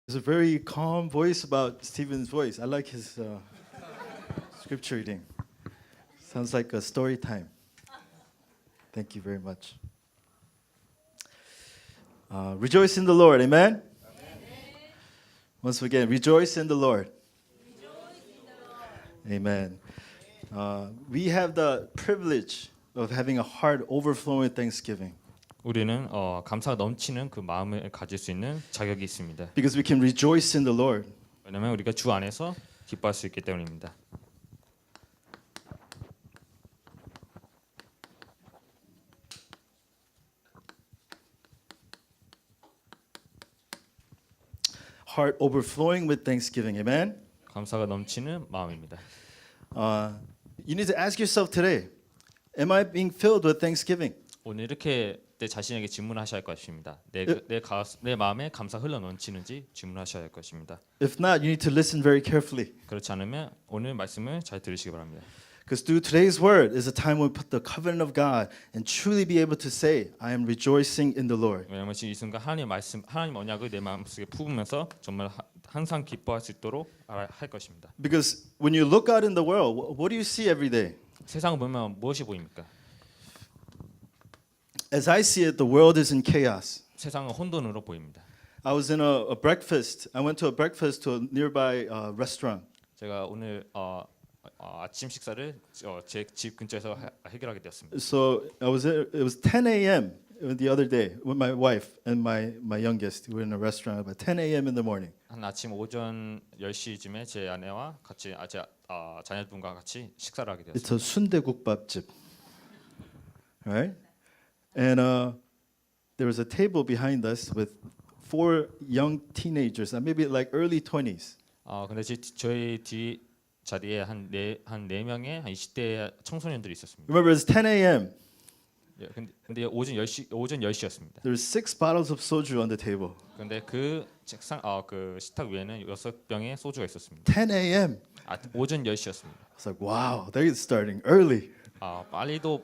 There's a very calm voice about Stephen's voice. I like his scripture reading. Sounds like a story time. Thank you very much. Rejoice in the Lord, amen? Once again, rejoice in the Lord. Amen. We have the privilege of having a heart overflowing with thanksgiving. 우리는 감사가 넘치는 그 마음을 가질 수 있는 자격이 있습니다. Because we can rejoice in the Lord. 왜냐하면 우리가 주 안에서 기뻐할 수 있기 때문입니다. Heart overflowing with thanksgiving, amen? 감사가 넘치는 마음입니다. You need to ask yourself today, am I being filled with thanksgiving? 오늘 이렇게 내 자신에게 질문하셔야 할 것입니다. 내 마음에 감사 흘러 넘치는지 질문하셔야 할 것입니다. If not, you need to listen very carefully. 그렇지 않으면 오늘 말씀을 잘 들으시기 바랍니다. Because through today's word is a time when we put the covenant of God and truly be able to say, I am rejoicing in the Lord. 왜냐하면 지금 이 순간 하나님 말씀, 하나님 언약을 내 마음속에 품으면서 정말 항상 기뻐할 수 있도록 할 것입니다. Because when you look out in the world, what do you see every day? 세상을 보면 무엇이 보입니까? As I see it, the world is in chaos. 세상은 혼돈으로 보입니다. I was in a breakfast. I went to a breakfast to a nearby restaurant. 제가 오늘 아침 식사를 제 집 근처에서 해결하게 되었습니다. So it was 10 a.m. the other day with my wife and my youngest. We were in a restaurant about 10 a.m. in the morning. 한 아침 오전 10시쯤에 제 아내와 같이 자녀분과 같이 식사를 하게 It's 되었습니다. a 순대국밥집. Right? And there was a table behind us with 4 young teenagers, maybe like early 20s. 근데 저희 뒤 자리에 한 네 명의 한 20대 청소년들이 있었습니다. Remember, it's 10 a.m. 예, 근데 오전 10시였습니다. There were 6 bottles of soju on the table. 근데 그 책상 그 식탁 위에는 6병의 소주가 있었습니다. 10 a.m. 오전 10시였습니다. I was like, wow, they're starting early. 빨리도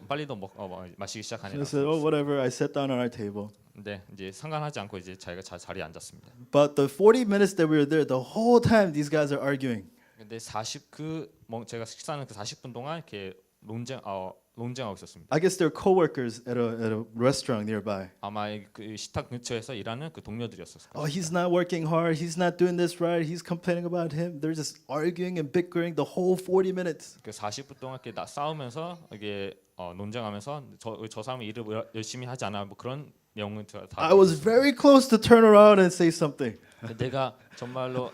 마시기 시작하네요. I said, oh, whatever. I sat down on our table. 근데 이제 상관하지 않고 이제 자기가 자리에 앉았습니다. But the 40 minutes that we were there, the whole time these guys are arguing. 근데 제가 식사하는 그 40분 동안 이렇게 논쟁하고 있었습니다. I guess they're coworkers at a restaurant nearby. 아마 그 식탁 근처에서 일하는 그 동료들이었어요. Oh, he's not working hard. He's not doing this right. He's complaining about him. They're just arguing and bickering the whole 40 minutes. 그 40분 동안 이렇게 싸우면서 이게 논쟁하면서 저 사람이 일을 열심히 하지 않아 뭐 그런 내용을 다. I was very close to turn around and say something. 내가 정말로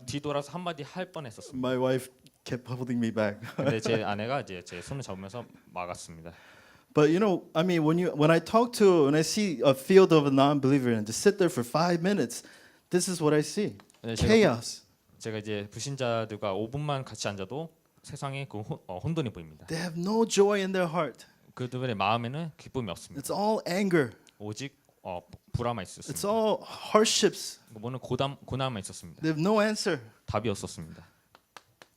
뒤돌아서 한마디 할 뻔했었습니다. My wife kept holding me back. 근데 제 아내가 이제 제 손을 잡으면서 막았습니다. But you know, I mean, when I see a field of a non-believer and to sit there for 5 minutes, this is what I see: chaos. 제가 이제 불신자들과 5분만 같이 앉아도 세상에 그 혼돈이 보입니다. They have no joy in their heart. 그들의 마음에는 기쁨이 없습니다. It's all anger. 오직 불화만 It's 있었습니다. all hardships. 뭐는 고난만 있었습니다. They have no answer. 답이 없었습니다.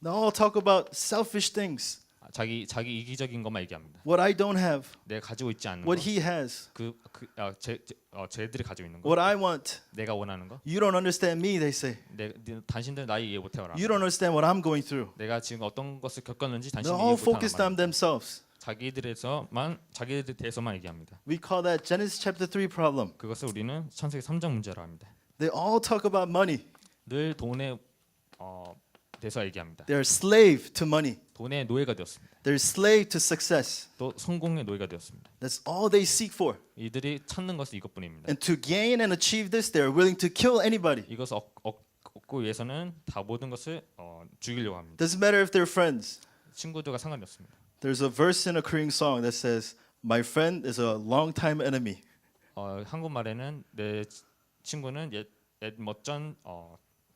They all talk about selfish things. 자기 이기적인 것만 얘기합니다. What I don't have. 내가 가지고 있지 않는 What 것, he has. 쟤들이 가지고 있는 것, What I want. 내가 원하는 것. You don't understand me, they say. 당신들 나이 이해 못해요. You don't understand what I'm going through. 내가 지금 어떤 것을 겪었는지 They're 당신이 이해 all 못하는 focused on 말. themselves. 자기들에 대해서만 얘기합니다. We call that Genesis chapter 3 problem. 그것을 우리는 창세기 3장 문제라 합니다. They all talk about money. 늘 돈에 대해서 얘기합니다. They're slave to money. 돈의 노예가 되었습니다. They're slave to success. 또 성공의 노예가 되었습니다. That's all they seek for. 이들이 찾는 것은 이것뿐입니다. And to gain and achieve this, they're willing to kill anybody. 이것을 얻고 위해서는 다 모든 것을 죽이려고 합니다. Doesn't matter if they're friends. 친구들과 상관이 없습니다. There's a verse in a Korean song that says, "My friend is a long-time enemy." 한국말에는 내 친구는 옛 멋전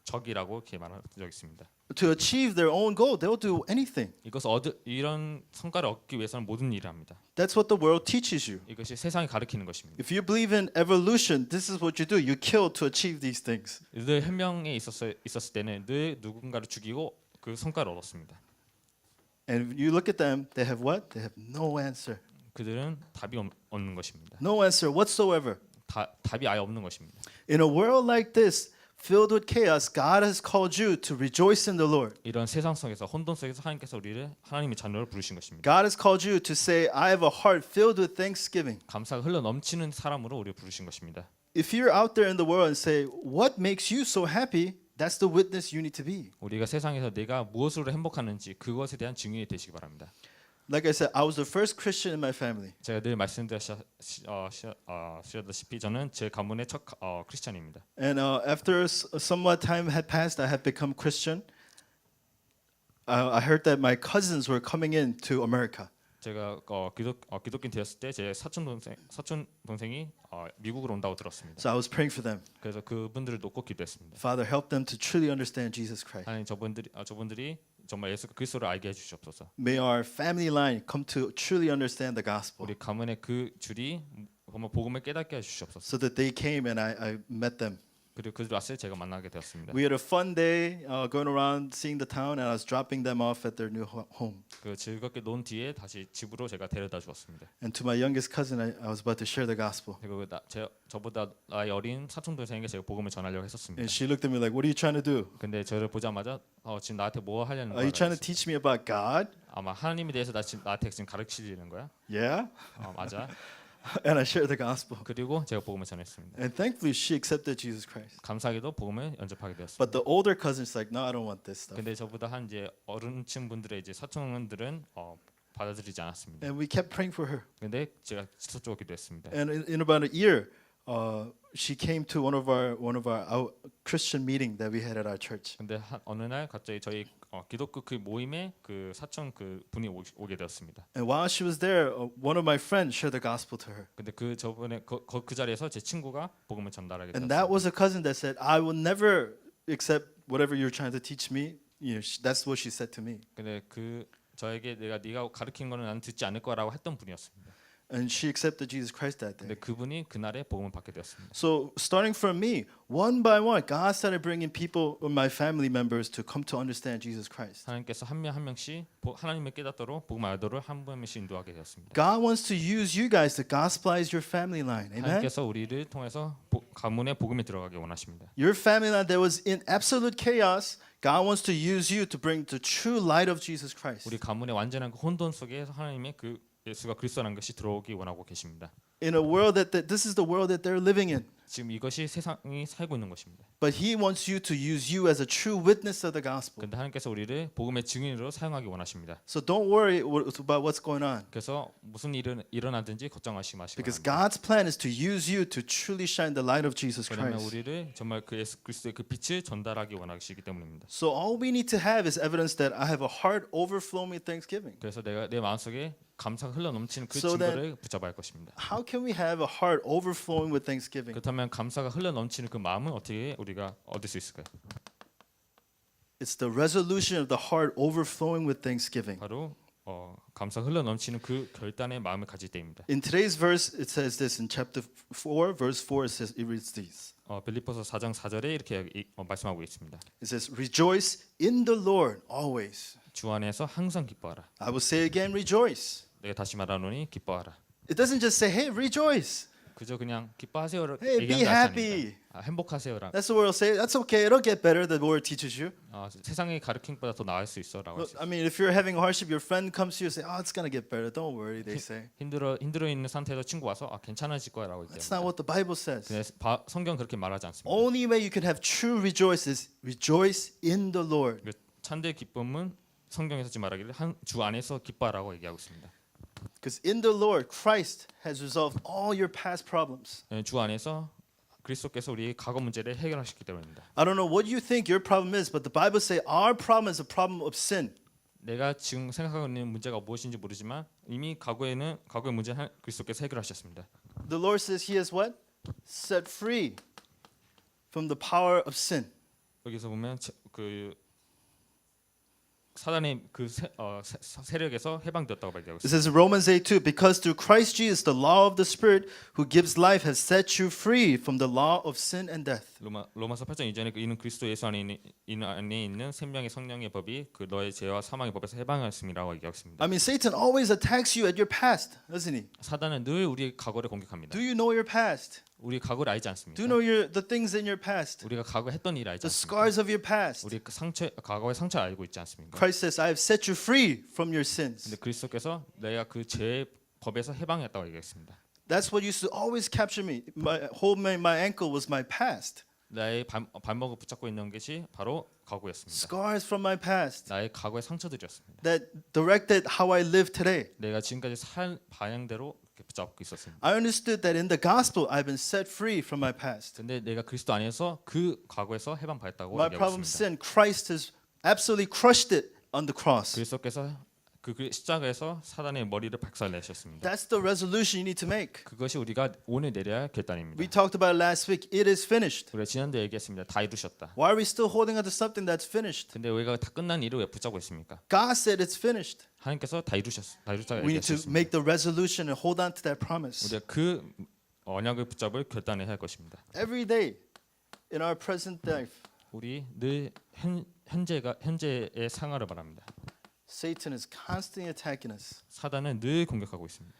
적이라고 이렇게 말한 적 있습니다. To achieve their own goal, they'll do anything. 이런 성과를 얻기 위해서는 모든 일을 합니다. That's what the world teaches you. 이것이 세상이 가르치는 것입니다. If you believe in evolution, this is what you do. You kill to achieve these things. 늘 혁명에 있었을 때는 늘 누군가를 죽이고 그 성과를 얻었습니다. And you look at them, they have what? They have no answer. 그들은 답이 없는 것입니다. No answer whatsoever. 답이 아예 없는 것입니다. In a world like this, filled with chaos, God has called you to rejoice in the Lord. 이런 세상 속에서 혼돈 속에서 하나님께서 우리를 하나님의 자녀로 부르신 것입니다. God has called you to say, I have a heart filled with thanksgiving. 감사가 흘러 넘치는 사람으로 우리를 부르신 것입니다. If you're out there in the world and say, what makes you so happy? That's the witness you need to be. 우리가 세상에서 내가 무엇으로 행복하는지 그것에 대한 증인이 되시기 바랍니다. Like I said, I was the first Christian in my family. 제가 늘 말씀드렸다시피 저는 제 가문의 첫 크리스천입니다. And after somewhat time had passed, I had become Christian. I heard that my cousins were coming in to America. 제가 기독교인 되었을 때 제 사촌 동생이 미국으로 온다고 들었습니다. So I was praying for them. 그래서 그분들을 놓고 기도했습니다. Father, help them to truly understand Jesus Christ. 하나님 저분들이 정말 예수 그리스도를 알게 해주시옵소서. May our family line come to truly understand the gospel. 우리 가문의 그 줄이 정말 복음을 깨닫게 해주시옵소서. So that they came and I met them. 그리고 그들 왔을 때 제가 만나게 되었습니다. We had a fun day going around seeing the town, and I was dropping them off at their new home. 그 즐겁게 논 뒤에 다시 집으로 제가 데려다 주었습니다. And to my youngest cousin, I was about to share the gospel. 그리고 저보다 나이 어린 사촌 동생에게 제가 복음을 전하려고 했었습니다. And she looked at me like, "What are you trying to do? 근데 저를 보자마자 지금 나한테 뭐 하려는 Are you 거야? trying to teach me about God?" 아마 하나님에 대해서 나한테 지금 가르치려는 거야? Yeah. 맞아. And I shared the gospel. 그리고 제가 복음을 전했습니다. And thankfully, she accepted Jesus Christ. 감사하게도 복음을 연접하게 되었습니다. But the older cousin's like, "No, I don't want this stuff." 근데 저보다 한 이제 어른층 분들의 이제 사촌들은 받아들이지 않았습니다. And we kept praying for her. 근데 제가 지속적으로 기도했습니다. And in about a year, she came to one of our Christian meeting that we had at our church. 근데 어느 날 갑자기 저희 기독교 그 모임에 그 사촌 그 분이 오게 되었습니다. And while she was there, one of my friends shared the gospel to her. 근데 저번에 그 자리에서 제 친구가 복음을 전달하게 And 되었습니다. that was a cousin that said, "I will never accept whatever you're trying to teach me." That's what she said to me. 근데 저에게 네가 가르친 거는 난 듣지 않을 거라고 했던 분이었습니다. And she accepted Jesus Christ that day. 근데 그분이 그날에 복음을 받게 되었습니다. So starting from me, one by one, God started bringing people, my family members, to come to understand Jesus Christ. 하나님께서 한 명 한 명씩 하나님을 깨닫도록 복음 알도록 한 명씩 인도하게 되었습니다. God wants to use you guys to gospelize your family line. Amen. 하나님께서 우리를 통해서 가문에 복음이 들어가게 원하십니다. Your family line that was in absolute chaos, God wants to use you to bring the true light of Jesus Christ. 우리 가문의 완전한 그 혼돈 속에 하나님의 그 예수가 그리스도라는 것이 들어오기 원하고 계십니다. In a world that this is the world that they're living in. 지금 이것이 세상이 살고 있는 것입니다. But He wants you to use you as a true witness of the gospel. 그런데 하나님께서 우리를 복음의 증인으로 사용하기 원하십니다. So don't worry about what's going on. 그래서 무슨 일은 일어나든지 걱정하시지 마시기 Because 바랍니다. God's plan is to use you to truly shine the light of Jesus 왜냐하면 Christ. 우리를 정말 그 예수 그리스도의 그 빛을 전달하기 원하시기 때문입니다. So all we need to have is evidence that I have a heart overflowing with thanksgiving. 그래서 내가 내 마음속에 감사가 흘러 넘치는 그 So 증거를 붙잡아야 할 것입니다. How can we have a heart overflowing with thanksgiving? 그렇다면 감사가 흘러 넘치는 그 마음은 어떻게 우리가 얻을 수 있을까요? It's the resolution of the heart overflowing with thanksgiving. 바로 감사 흘러 넘치는 그 결단의 마음을 가질 때입니다. In today's verse, it says this in chapter 4, verse 4. It reads these. 빌립보서 4장 4절에 이렇게 말씀하고 있습니다. It says, "Rejoice in the Lord always." 주 안에서 항상 기뻐하라. I will say again, rejoice. 내가 다시 말하노니 기뻐하라. It doesn't just say, "Hey, rejoice." 그저 그냥 기뻐하세요를 Hey, be 얘기하는 것이 happy. 아닙니다. 행복하세요라. That's the word will say. That's okay. It'll get better. The Lord teaches you. 세상의 가르침보다 더 나을 수 있어라고. I mean, if you're having a hardship, your friend comes to you and say, "Oh, it's gonna get better. Don't worry." They say. 힘들어 있는 상태에서 친구 와서 괜찮아질 거야라고 That's not 얘기합니다. what the Bible says. 근데 성경 그렇게 말하지 않습니다. Only way you can have true rejoice is rejoice in the Lord. 그 참된 기쁨은 성경에서 지금 말하기를 주 안에서 기뻐하라고 얘기하고 있습니다. Because in the Lord, Christ has resolved all your past problems. 주 안에서 그리스도께서 우리의 과거 문제를 해결하셨기 때문입니다. I don't know what you think your problem is, but the Bible says our problem is a problem of sin. 내가 지금 생각하고 있는 문제가 무엇인지 모르지만 이미 과거의 문제는 그리스도께서 해결하셨습니다. The Lord says He has what? Set free from the power of sin. 여기서 보면 그 사단의 그 세력에서 해방되었다고 얘기하고 It 있습니다. says in Romans 8:2, because through Christ Jesus, the law of the Spirit who gives life has set you free from the law of sin and death. 로마서 8장 이전에 이는 그리스도 예수 안에 있는 생명의 성령의 법이 그 너의 죄와 사망의 법에서 해방하였음이라고 얘기하고 있습니다. I mean, Satan always attacks you at your past, doesn't he? 사단은 늘 우리의 과거를 공격합니다. Do you know your past? 우리 과거를 알지 Do 않습니까? you know the things in your past, 우리가 과거 했던 일 알지 the 않습니까? scars of your past? 우리 그 상처 과거의 상처를 알고 있지 않습니까? Christ says, I have set you free from your sins. 근데 그리스도께서 내가 그 죄의 법에서 해방했다고 얘기했습니다. That's what used to always capture me. Hold my ankle was my past. 나의 발목을 붙잡고 있는 것이 바로 과거였습니다. Scars from my past 나의 과거의 상처들이었습니다. that directed how I live today. 내가 지금까지 살 방향대로 이렇게 붙잡고 있었습니다. I understood that in the gospel I've been set free from my past. 근데 내가 그리스도 안에서 그 과거에서 해방받았다고 My 얘기하고 problem 있습니다. sin, Christ has absolutely crushed it on the cross. 그리스도께서 그 십자가에서 사단의 머리를 박살내셨습니다. That's the resolution you need to make. 그것이 우리가 오늘 내려야 할 결단입니다. We talked about it last week. It is finished. 우리가 지난주에 얘기했습니다. 다 이루셨다. Why are we still holding on to something that's finished? 근데 우리가 다 끝난 일을 왜 붙잡고 있습니까? God said it's finished. 하나님께서 다 이루셨다고 We need to 얘기하셨습니다. make the resolution and hold on to that promise. 우리가 그 언약을 붙잡을 결단을 할 것입니다. Every day in our present life, 우리 늘 현재의 상하를 바랍니다. Satan is constantly attacking us. 사단은 늘 공격하고 있습니다.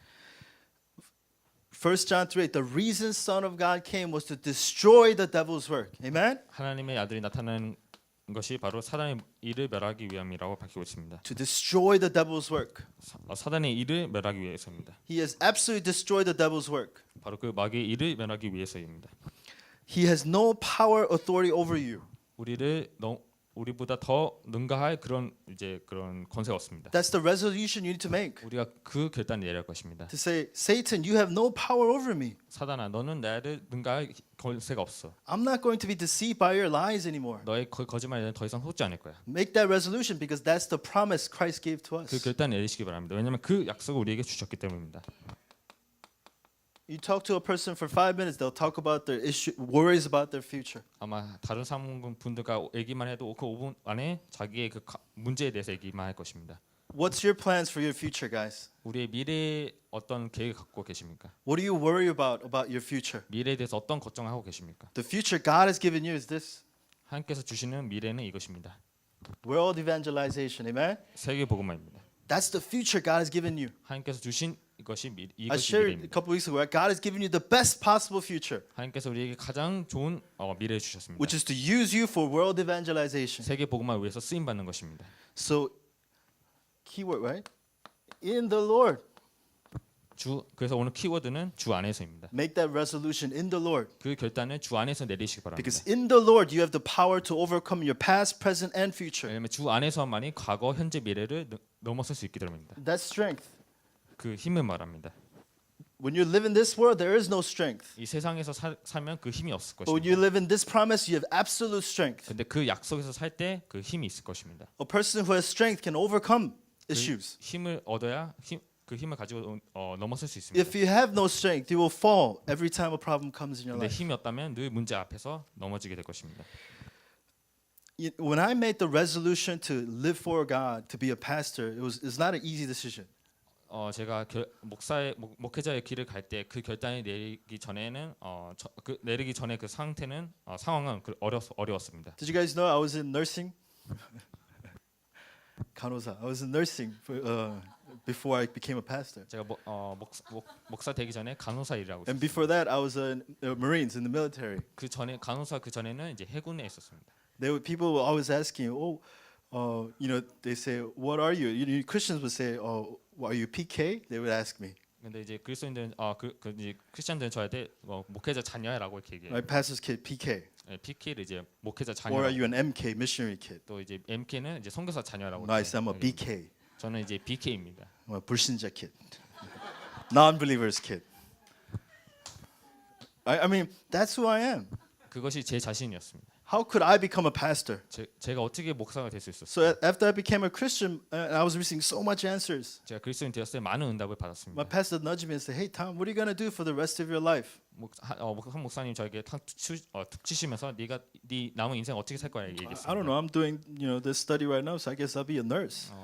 1 John 3:8, the reason Son of God came was to destroy the devil's work. Amen? 하나님의 아들이 나타나는 것이 바로 사단의 일을 멸하기 위함이라고 밝히고 있습니다. To destroy the devil's work. 사단의 일을 멸하기 위해서입니다. He has absolutely destroyed the devil's work. 바로 그 마귀의 일을 멸하기 위해서입니다. He has no power, authority over you. 우리보다 더 능가할 그런 권세가 없습니다. That's the resolution you need to make. 우리가 그 결단을 내릴 것입니다. To say, Satan, you have no power over me. 사단아, 너는 나를 능가할 권세가 없어. I'm not going to be deceived by your lies anymore. 너의 거짓말에 더 이상 속지 않을 거야. Make that resolution because that's the promise Christ gave to 그 us. 결단 내리시기 바랍니다. 왜냐하면 그 약속을 우리에게 주셨기 때문입니다. You talk to a person for 5 minutes, they'll talk about their issue, worries about their future. 아마 다른 사람분들과 얘기만 해도 그 5분 안에 자기의 그 문제에 대해서 얘기만 할 것입니다. What's your plans for your future, guys? 우리의 미래에 어떤 계획을 갖고 계십니까? What do you worry about your future? 미래에 대해서 어떤 걱정을 하고 계십니까? The future God has given you is this. 하나님께서 주시는 미래는 이것입니다. World evangelization, amen? 세계 복음화입니다. That's the future God has given you. 하나님께서 주신 이것이 I 이것이 shared a 미래입니다. couple weeks ago, right? God has given you the best possible future, 하나님께서 우리에게 가장 좋은 미래를 주셨습니다. which is to use you for world evangelization. 세계 복음화를 위해서 쓰임 받는 것입니다. So, keyword, right? In the Lord. 그래서 오늘 키워드는 주 안에서입니다. Make that resolution in the Lord. 그 결단을 주 안에서 내리시기 바랍니다. Because in the Lord, you have the power to overcome your past, present, and future. 왜냐하면 주 안에서만이 과거, 현재, 미래를 넘어설 수 있기 때문입니다. That's strength. 그 힘을 말합니다. When you live in this world, there is no strength. 이 세상에서 살면 그 힘이 없을 But when you 것입니다. live in this promise, you have absolute strength. 근데 그 약속에서 살 때 그 힘이 있을 것입니다. A person who has strength can overcome issues. 힘을 얻어야 그 힘을 가지고 넘어설 수 있습니다. If you have no strength, you will fall every time a problem comes in your 근데 life. 힘이 없다면 늘 문제 앞에서 넘어지게 될 것입니다. When I made the resolution to live for God, to be a pastor, it's not an easy decision. 제가 목회자의 길을 갈 때 그 결단을 내리기 전에는 내리기 전에 그 상태는 상황은 어려웠습니다. Did you guys know I was in nursing? 간호사. I was in nursing before I became a pastor. 제가 목사 되기 전에 간호사 일을 하고 And 있었어요. before that, I was in Marines in the military. 그 전에 간호사 그 전에는 이제 해군에 있었습니다. People were always asking, they say, what are you? Christians would say, are you PK? They would ask me. 근데 이제 그리스도인들은 이제 크리스천들은 저한테 목회자 자녀라고 이렇게 얘기해요. My pastor's kid, PK. PK를 이제 목회자 Or are 자녀. you an MK, missionary kid? 또 이제 MK는 이제 선교사 자녀라고. No, I said I'm a 얘기해요. BK. 저는 이제 BK입니다. I'm a 불신자 kid. Non-believers kid. I mean, that's who I am. 그것이 제 자신이었습니다. How could I become a pastor? 제가 어떻게 목사가 될 수 있었어요? So after I became a Christian, I was receiving so much answers. 제가 그리스도인 되었을 때 많은 응답을 My 받았습니다. pastor nudged me and said, "Hey Tom, what are you gonna do for the rest of your life?" 한 목사님 저에게 툭 치시면서 네 남은 인생 어떻게 살 거야 I don't 얘기했습니다. know. I'm doing this study right now, so I guess I'll be a nurse.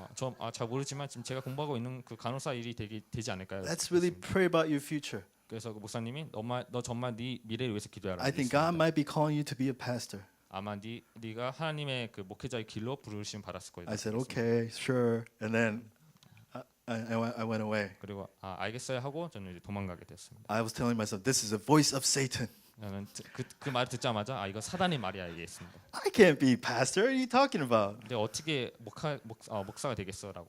잘 모르지만 지금 제가 공부하고 있는 그 간호사 일이 되지 않을까요? Let's really pray about your future. 그래서 그 목사님이 너 정말 네 미래를 위해서 기도하라. I think God might be calling you to be a pastor. 아마 네가 하나님의 그 목회자의 길로 부르심 받았을 거예요. I said, "Okay, sure." And then I went away. 그리고 알겠어요 하고 저는 이제 도망가게 되었습니다. I was telling myself, this is a voice of Satan. 저는 그 말을 듣자마자 이거 사단의 말이야 이게 있습니다. I can't be pastor. What are you talking about? 근데 어떻게 목사가 되겠어라고.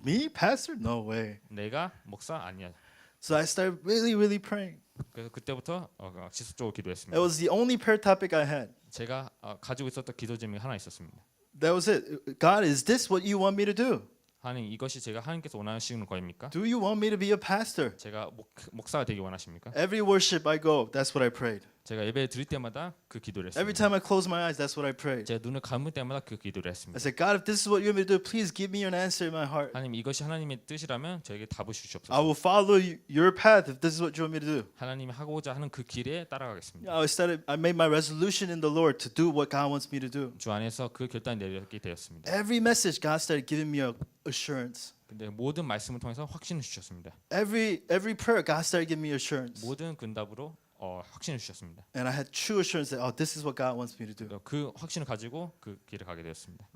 Me, pastor? No way. 내가 목사 아니야. So I started really praying. 그래서 그때부터 지속적으로 It 기도했습니다. was the only prayer topic I had. 제가 가지고 있었던 기도 제목이 하나 있었습니다. That was it. God, is this what you want me to do? 하나님 이것이 제가 하나님께서 원하시는 거입니까? Do you want me to be a pastor? 제가 목사가 되기 원하십니까? Every worship I go, that's what I prayed. 제가 예배 드릴 때마다 그 기도를 Every 했습니다. time I close my eyes, that's what I prayed. 제가 눈을 감을 때마다 그 기도를 I 했습니다. said, God, if this is what you want me to do, please give me an answer in my heart. 하나님 이것이 하나님의 뜻이라면 저에게 답을 I 주시옵소서. will follow your path if this is what you want me to do. 하나님이 하고자 하는 그 길에 따라가겠습니다. I made my resolution in the Lord to do what God wants me to do. 주 안에서 그 결단을 내리게 되었습니다. Every message, God started giving me a assurance. 근데 모든 말씀을 통해서 확신을 주셨습니다. Every prayer, God started giving me assurance. 모든 근답으로 확신을 주셨습니다. And I had true assurance that, oh, this is what God wants me to do. 그 확신을 가지고 그 길을 가게 되었습니다.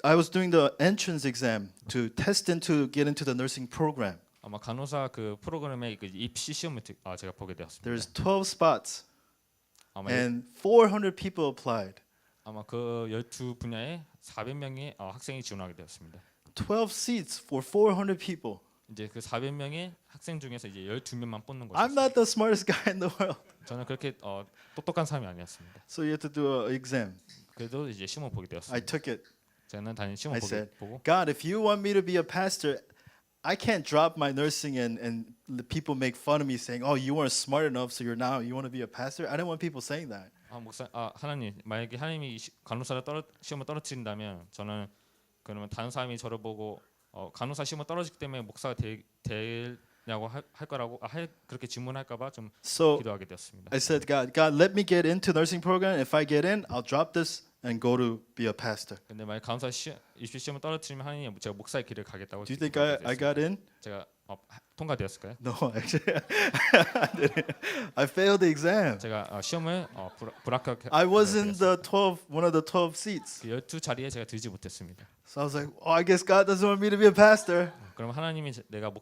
I was doing the entrance exam to get into the nursing program. 아마 간호사 그 프로그램의 그 입시 시험을 제가 보게 되었습니다. There's 12 spots 아마 and 400 people applied. 아마 그 12분야에 400명의 학생이 지원하게 되었습니다. 12 seats for 400 people. 이제 그 400명의 학생 중에서 이제 12명만 뽑는 I'm 것이었습니다. not the smartest guy in the world. 저는 그렇게 똑똑한 사람이 아니었습니다. So you have to do an exam. 그래도 이제 시험을 보게 I 되었습니다. took it. 저는 단연 I 시험을 said, 보고 God, if you want me to be a pastor, I can't drop my nursing and the people make fun of me saying, "Oh, you weren't smart enough, so you want to be a pastor." I don't want people saying that. 하나님 만약에 하나님이 간호사를 시험을 떨어뜨린다면 저는 그러면 다른 사람이 저를 보고 간호사 시험을 떨어지기 때문에 목사가 되냐고 할 거라고 그렇게 질문할까봐 좀 So 기도하게 되었습니다. I said, God, let me get into nursing program. If I get in, I'll drop this and go to be a pastor. 근데 만약 간호사 입시 시험을 떨어뜨리면 하나님 제가 목사의 길을 가겠다고. Do you think I got in? 제가 통과되었을까요? No, actually, I didn't. I failed the exam. 제가 시험을 불합격. I wasn't one of the 12 seats. 그 12자리에 제가 들지 못했습니다. So I was like, oh, I guess God doesn't want me to be a pastor. 그럼 하나님이 내가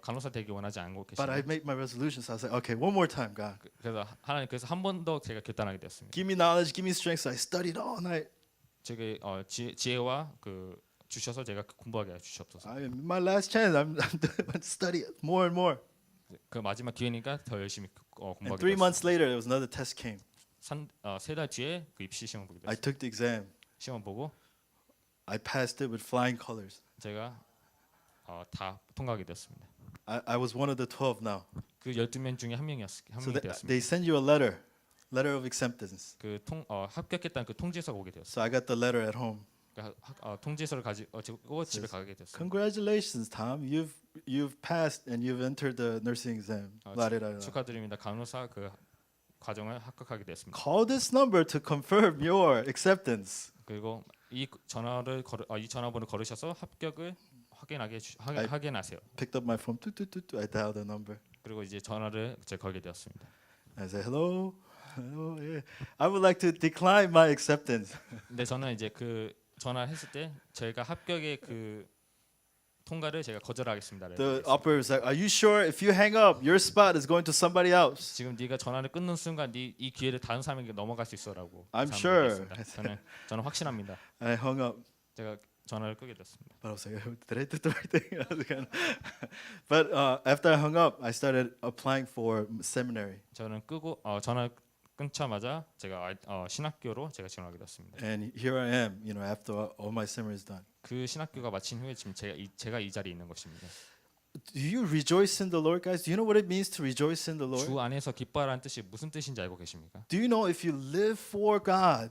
간호사 되기 원하지 않고 But I 계시네. made my resolution. So I was like, okay, one more time, God. 그래서 하나님께서 한 번 더 제가 결단하게 되었습니다. Give me knowledge, give me strength. So I studied all night. 제게 지혜와 그 주셔서 제가 공부하게 해 주시옵소서. My last chance. I'm to study more and more. 그 마지막 기회니까 더 열심히 And 공부하게 3 months 되었습니다. later, there was another test came. 3달 뒤에 그 입시 시험 보게 I 됐습니다. took the exam. 시험 보고 I passed it with flying colors. 제가 다 통과하게 되었습니다. I was one of the 12 now. 그 12명 중에 한 명이 So 되었습니다. they send you a letter of acceptance. 그 합격했다는 그 통지서가 오게 되었어요. So I got the letter at home. 통지서를 가지고 집에 가게 됐어요. Congratulations, Tom. You've passed and you've entered the nursing exam. 축하드립니다. 간호사 그 과정을 합격하게 됐습니다. Call this number to confirm your acceptance. 그리고 이 전화번호 걸으셔서 합격을 확인하세요. Picked up my phone. I dialed the number. 그리고 이제 전화를 걸게 되었습니다. I said, hello. Hello. Yeah. I would like to decline my acceptance. 근데 저는 이제 그 전화했을 때 제가 합격의 그 통과를 제가 거절하겠습니다. The operator was like, are you sure if you hang up, your spot is going to somebody else? 지금 네가 전화를 끊는 순간 이 기회를 다른 사람에게 넘어갈 수 있어라고. I'm sure. 저는 확신합니다. I hung up. 제가 전화를 끄게 됐습니다. But I was like, did I do the right thing? But after I hung up, I started applying for seminary. 저는 끄고 전화 끊자마자 제가 신학교로 제가 지원하게 됐습니다. And here I am, after all my seminary is done. 그 신학교가 마친 후에 지금 제가 이 자리에 있는 것입니다. Do you rejoice in the Lord, guys? Do you know what it means to rejoice in the Lord? 주 안에서 기뻐하라는 뜻이 무슨 뜻인지 알고 계십니까? Do you know if you live for God,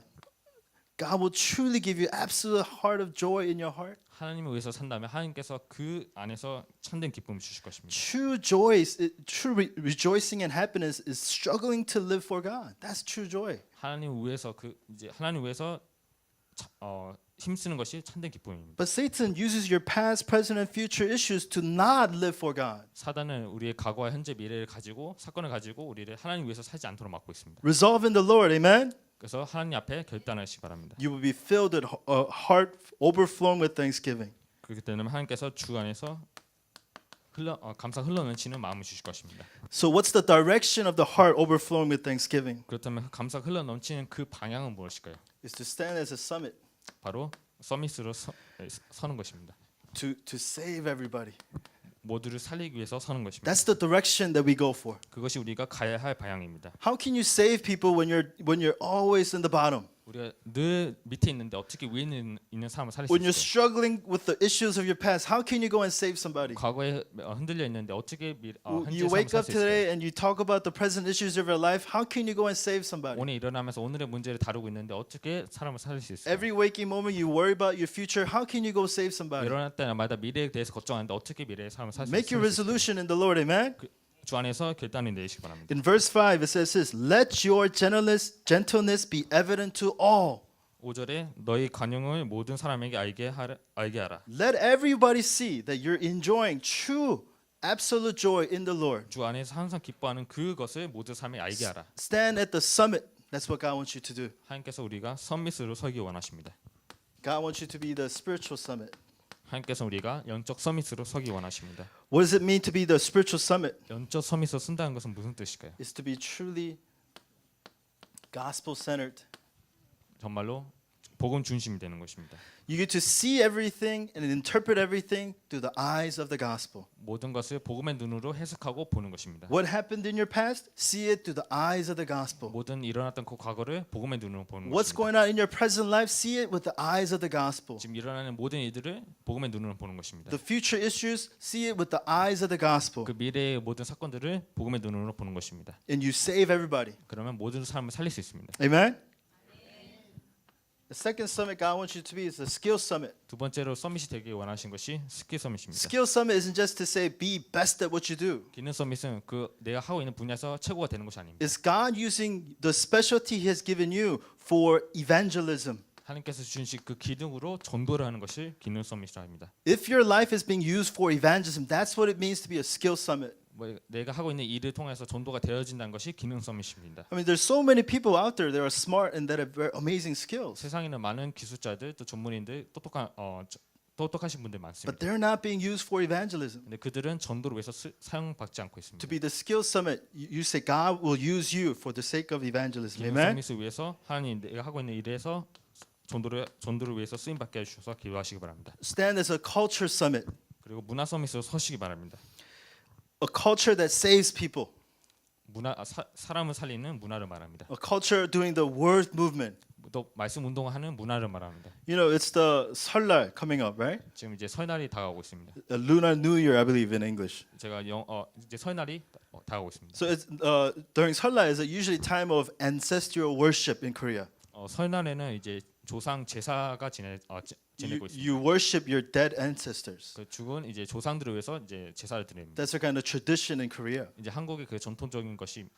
God will truly give you absolute heart of joy in your heart? 하나님을 위해서 산다면 하나님께서 그 안에서 참된 기쁨을 주실 것입니다. True joy, true rejoicing and happiness is struggling to live for God. That's true joy. 하나님 위해서 하나님 위해서 힘쓰는 것이 참된 기쁨입니다. But Satan uses your past, present, and future issues to not live for God. 사단은 우리의 과거와 현재 미래를 가지고 사건을 가지고 우리를 하나님 위해서 살지 않도록 막고 있습니다. Resolve in the Lord, amen? 그래서 하나님 앞에 결단하시기 바랍니다. You will be filled with a heart overflowing with thanksgiving. 그렇기 때문에 하나님께서 주 안에서 감사 흘러넘치는 마음을 주실 것입니다. So what's the direction of the heart overflowing with thanksgiving? 그렇다면 그 감사 흘러넘치는 그 방향은 무엇일까요? Is to stand as a summit 바로 서밋으로 서는 것입니다. to save everybody. 모두를 살리기 위해서 서는 것입니다. That's the direction that we go for. 그것이 우리가 가야 할 방향입니다. How can you save people when you're always in the bottom? 우리가 늘 밑에 있는데 어떻게 위에 있는 사람을 살릴 수 When you're 있을까요? struggling with the issues of your past, how can you go and save somebody? 과거에 흔들려 있는데 어떻게 현재 You 삶을 wake 살 up 수 있을까요? today and you talk about the present issues of your life. How can you go and save somebody? 오늘 일어나면서 오늘의 문제를 다루고 있는데 어떻게 사람을 살릴 수 있을까요? Every waking moment you worry about your future. How can you go save somebody? 일어날 때마다 미래에 대해서 걱정하는데 어떻게 미래의 삶을 살 수 Make your 있을까요? resolution in the Lord, amen? 주 안에서 결단을 내리시기 바랍니다. In verse 5 it says this, let your gentleness be evident to all. 5절에 너희 관용을 모든 사람에게 알게 하라. Let everybody see that you're enjoying true absolute joy in the Lord. 주 안에서 항상 기뻐하는 그것을 모든 사람에게 알게 하라. Stand at the summit. That's what God wants you to do. 하나님께서 우리가 서밋으로 서기 원하십니다. God wants you to be the spiritual summit. 하나님께서 우리가 영적 서밋으로 서기 원하십니다. What does it mean to be the spiritual summit? 영적 서밋으로 쓴다는 것은 무슨 뜻일까요? It's to be truly gospel centered. 정말로 복음 중심이 되는 것입니다. You get to see everything and interpret everything through the eyes of the gospel. 모든 것을 복음의 눈으로 해석하고 보는 것입니다. What happened in your past? See it through the eyes of the gospel. 모든 일어났던 그 과거를 복음의 눈으로 보는 What's 것입니다. going on in your present life? See it with the eyes of the gospel. 지금 일어나는 모든 일들을 복음의 눈으로 보는 것입니다. The future issues, see it with the eyes of the gospel. 그 미래의 모든 사건들을 복음의 눈으로 보는 것입니다. And you save everybody. 그러면 모든 사람을 살릴 수 있습니다. Amen? The second summit God wants you to be is the skill summit. 두 번째로 서밋이 되기 원하신 것이 스킬 서밋입니다. Skill summit isn't just to say be best at what you do. 기능 서밋은 그 내가 하고 있는 분야에서 최고가 되는 것이 아닙니다. It's God using the specialty He has given you for evangelism. 하나님께서 주신 그 기능으로 전도를 하는 것을 기능 서밋이라 합니다. If your life is being used for evangelism, that's what it means to be a skill summit. 내가 하고 있는 일을 통해서 전도가 되어진다는 것이 기능 서밋입니다. I mean, there's so many people out there that are smart and that have very amazing skills, 세상에는 많은 기술자들 또 전문인들 똑똑하신 분들 but 많습니다. they're not being used for evangelism. 근데 그들은 전도를 위해서 사용받지 않고 To 있습니다. be the skill summit, you say God will use you for the sake of evangelism. 기능 Amen? 서밋을 위해서 하나님 내가 하고 있는 일에서 전도를 위해서 쓰임 받게 해주셔서 기도하시기 바랍니다. Stand as a culture summit, 그리고 문화 서밋으로 서시기 바랍니다. a culture that saves people, 사람을 살리는 문화를 말합니다. a culture doing the word movement. 또 말씀 운동하는 문화를 말합니다. You know, it's the 설날 coming up, right? 지금 이제 설날이 다가오고 있습니다. The Lunar New Year, I believe in English. 제가 이제 설날이 다가오고 있습니다. So it's during 설날 is usually time of ancestral worship in Korea. 설날에는 이제 조상 제사가 지내고 있습니다. You worship your dead ancestors. 그 죽은 이제 조상들을 위해서 이제 제사를 드립니다. That's a kind of tradition in Korea. 이제 한국의 그 전통적인 것이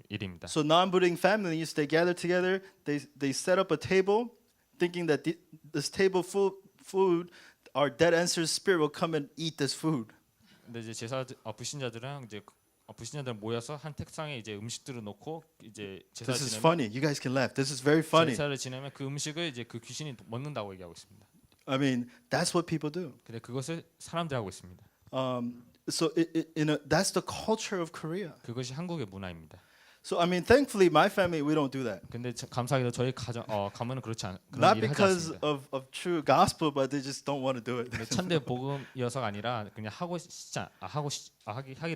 일입니다. So non-Buddhist families they gather together. They set up a table, thinking that this table food, our dead ancestors' spirit will come and eat this food. 근데 이제 불신자들은 이제 불신자들 모여서 한 책상에 이제 음식들을 놓고 이제 제사를 This is 지내면 funny. You guys can laugh. This is very funny. 제사를 지내면 그 음식을 이제 그 귀신이 먹는다고 얘기하고 있습니다. I mean, that's what people do. 근데 그것을 사람들이 하고 있습니다. So that's the culture of Korea. 그것이 한국의 문화입니다. So I mean, thankfully, my family we don't do that. 근데 감사하게도 저희 가문은 그런 Not 일을 하지 because 않습니다. of true gospel, but they just don't want to do it. 천대 복음이어서가 아니라 그냥 하기를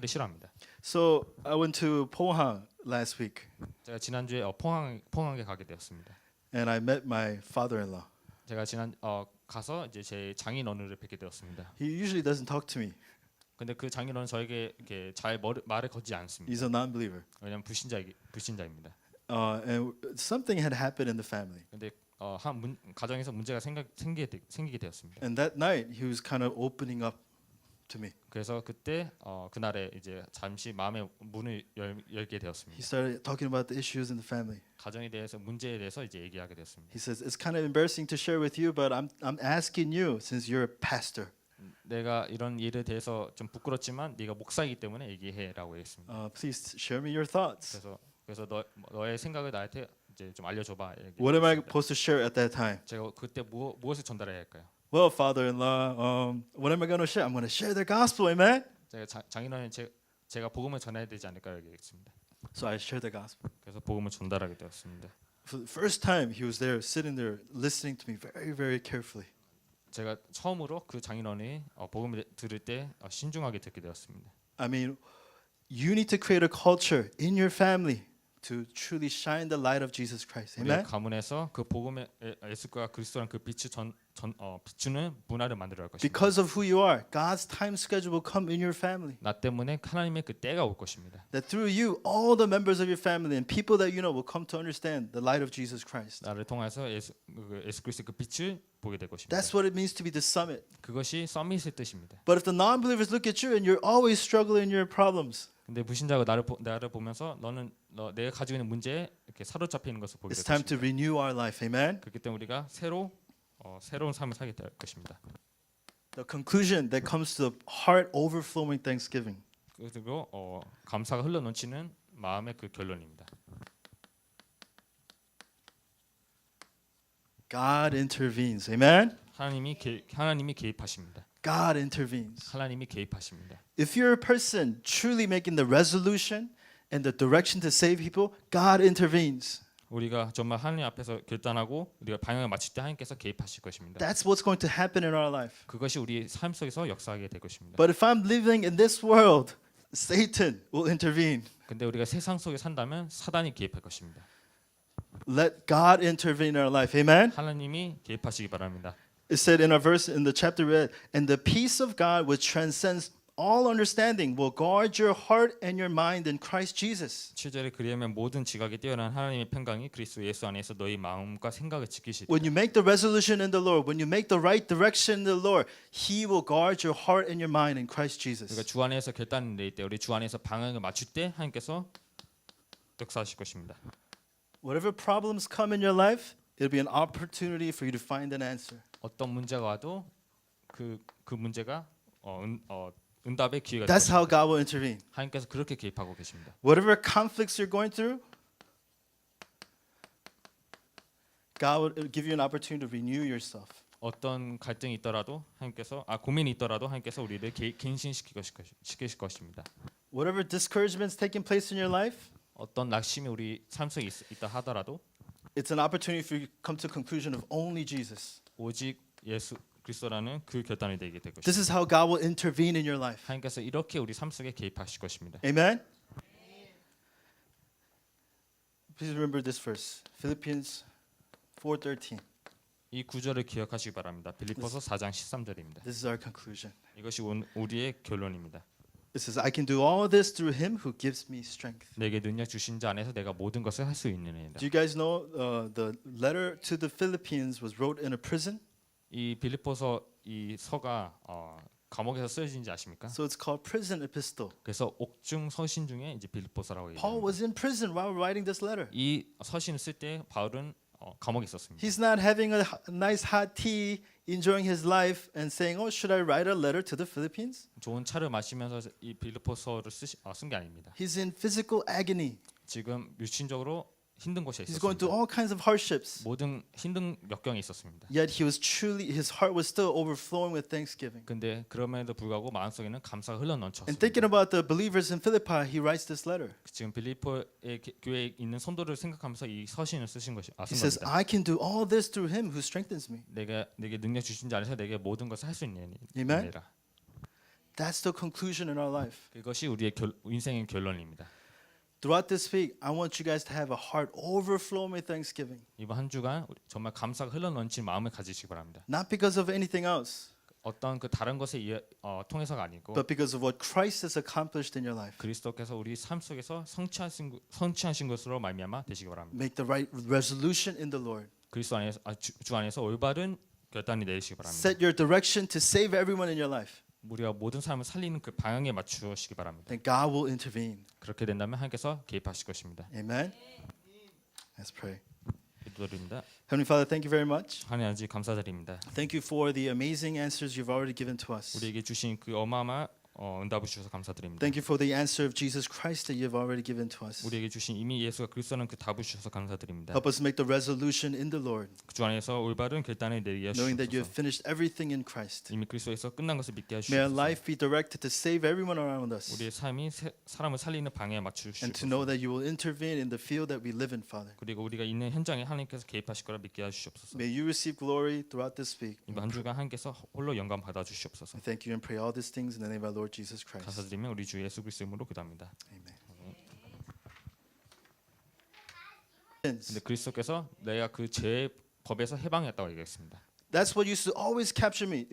싫어합니다. So I went to Pohang last week, 제가 지난주에 포항에 가게 되었습니다. and I met my father-in-law. 제가 가서 이제 제 장인어른을 뵙게 되었습니다. He usually doesn't talk to me. 근데 그 장인어른 저에게 이렇게 잘 말을 걸지 않습니다. He's a non-believer. 왜냐하면 불신자입니다. And something had happened in the family. 근데 가정에서 문제가 생기게 되었습니다. And that night, he was kind of opening up to me. 그래서 그날에 이제 잠시 마음의 문을 열게 He 되었습니다. started talking about the issues in the family. 가정에 대해서 문제에 대해서 이제 얘기하게 되었습니다. He says, "It's kind of embarrassing to share with you, but I'm asking you since you're a pastor. 내가 이런 일에 대해서 좀 부끄럽지만 네가 목사이기 때문에 얘기해라고 했습니다. Please share me your thoughts. 그래서 너의 생각을 나한테 이제 좀 알려줘봐. What am I supposed to share at that time? 제가 그때 무엇을 전달해야 할까요? well, father-in-law, what am I going to share? I'm going to share the gospel, amen? 제가 장인어른 제가 복음을 전해야 되지 않을까 얘기했습니다. So I shared the gospel. 그래서 복음을 전달하게 되었습니다. For the first time, he was there, sitting there, listening to me very, very carefully. 제가 처음으로 그 장인어른이 복음을 들을 때 신중하게 듣게 되었습니다. I mean, you need to create a culture in your family to truly shine the light of Jesus Christ. 우리의 Amen? 가문에서 그 복음의 예수가 그리스도란 그 빛을 비추는 문화를 만들어야 할 것입니다. Because of who you are, God's time schedule will come in your family. 나 때문에 하나님의 그 때가 올 것입니다. That through you, all the members of your family and people that you know will come to understand the light of Jesus Christ. 나를 통해서 예수 그리스도의 그 빛을 보게 될 것입니다. That's what it means to be the summit. 그것이 서밋의 뜻입니다. But if the non-believers look at you and you're always struggling in your problems, 근데 불신자가 나를 보면서 내가 가지고 있는 문제에 이렇게 사로잡혀 있는 것을 보게 it's 될 time to 것입니다. renew our life. Amen? 그렇기 때문에 우리가 새로운 삶을 살게 될 것입니다. The conclusion that comes to the heart overflowing thanksgiving. 그리고 감사가 흘러넘치는 마음의 그 결론입니다. God intervenes. Amen? 하나님이 개입하십니다. God intervenes. 하나님이 개입하십니다. If you're a person truly making the resolution and the direction to save people, God intervenes. 우리가 정말 하나님 앞에서 결단하고 우리가 방향을 맞출 때 하나님께서 개입하실 것입니다. That's what's going to happen in our life. 그것이 우리 삶 속에서 역사하게 될 것입니다. But if I'm living in this world, Satan will intervene. 근데 우리가 세상 속에 산다면 사단이 개입할 것입니다. Let God intervene in our life. Amen? 하나님이 개입하시기 바랍니다. It said in our verse in the chapter read, and the peace of God which transcends all understanding will guard your heart and your mind in Christ Jesus. 7절에 그리하면 모든 지각에 뛰어난 하나님의 평강이 그리스도 예수 안에서 너희 마음과 생각을 지키시리라. When you make the resolution in the Lord, when you make the right direction in the Lord, He will guard your heart and your mind in Christ 그러니까 Jesus. 주 안에서 결단을 내릴 때 우리 주 안에서 방향을 맞출 때 하나님께서 역사하실 것입니다. Whatever problems come in your life, it'll be an opportunity for you to find an answer. 어떤 문제가 와도 그 문제가 응답의 기회가 That's 됩니다. how God will intervene. 하나님께서 그렇게 개입하고 계십니다. Whatever conflicts you're going through, God will give you an opportunity to renew yourself. 어떤 갈등이 있더라도 하나님께서 고민이 있더라도 하나님께서 우리를 갱신시키실 것입니다. Whatever discouragements taking place in your life, 어떤 낙심이 우리 삶 속에 있다 하더라도 it's an opportunity for you to come to the conclusion of only Jesus. 오직 예수 그리스도라는 그 결단이 되게 될 This 것입니다. is how God will intervene in your life. 하나님께서 이렇게 우리 삶 속에 개입하실 것입니다. Amen? Please remember this verse. Philippians 4:13. 이 구절을 기억하시기 바랍니다. 빌립보서 4장 13절입니다. This is our conclusion. 이것이 우리의 결론입니다. It says, I can do all this through him who gives me strength. 내게 능력 주신 자 안에서 내가 모든 것을 할 수 있는 이다. Do you guys know the letter to the Philippines was wrote in a prison? 이 빌립보서 이 서가 감옥에서 쓰여진지 아십니까? So it's called prison epistle. 그래서 옥중 서신 중에 이제 빌립보서라고 Paul 얘기합니다. was in prison while writing this letter. 이 서신을 쓸 때 바울은 감옥에 있었습니다. He's not having a nice hot tea, enjoying his life and saying, "Oh, should I write a letter to the Philippines?" 좋은 차를 마시면서 이 빌립보서를 쓴 게 아닙니다. He's in physical agony. 지금 육신적으로 힘든 곳에 He's going 있었습니다. through all kinds of hardships. 모든 힘든 역경에 있었습니다. Yet his heart was still overflowing with thanksgiving. 근데 그럼에도 불구하고 마음속에는 감사가 And 흘러넘쳤습니다. thinking about the believers in Philippi, he writes this letter. 지금 빌립보의 교회에 있는 성도를 생각하면서 이 서신을 쓴 He says, 겁니다. I can do all this through him who strengthens me. 내게 능력 주신 자 안에서 내게 모든 것을 할 수 있는 Amen. 일이라. That's the conclusion in our life. 그것이 우리의 인생의 결론입니다. Throughout this week, I want you guys to have a heart overflowing with thanksgiving. 이번 한 주간 정말 감사가 흘러넘친 마음을 가지시기 바랍니다. Not because of anything else, 어떤 그 다른 것에 통해서가 아니고 but because of what Christ has accomplished in your life. 그리스도께서 우리 삶 속에서 성취하신 것으로 말미암아 되시기 바랍니다. Make the right resolution in the Lord. 그리스도 안에서 주 안에서 올바른 결단이 내리시기 바랍니다. Set your direction to save everyone in your life. 우리가 모든 삶을 살리는 그 방향에 맞추시기 바랍니다. Then God will intervene. 그렇게 된다면 하나님께서 개입하실 것입니다. Amen. Let's pray. 기도드립니다. Heavenly Father, thank you very much. 하나님 아버지 감사드립니다. Thank you for the amazing answers you've already given to us. 우리에게 주신 그 어마어마한 응답을 주셔서 감사드립니다. Thank you for the answer of Jesus Christ that you have already given to us. 우리에게 주신 이미 예수가 그리스도는 그 답을 주셔서 감사드립니다. Help us make the resolution in the Lord, 그 주 안에서 올바른 결단을 내리게 knowing that you 하시옵소서. have finished everything in Christ. 이미 그리스도에서 끝난 것을 믿게 May our 하시옵소서. life be directed to save everyone around us, 우리의 삶이 사람을 살리는 방향에 맞추 and to know 주시옵소서. that you will intervene in the field that we live in, Father. 그리고 우리가 있는 현장에 하나님께서 개입하실 거라 믿게 하시옵소서. May you receive glory throughout this week. 이번 한 주간 하나님께서 홀로 영광 받아 주시옵소서. I thank you and pray all these things in the name of our Lord Jesus Christ. 감사드리며 우리 주 예수 그리스도 이름으로 기도합니다. Amen. 근데 그리스도께서 내가 그 죄의 법에서 해방했다고 얘기했습니다. That's what used to always capture me.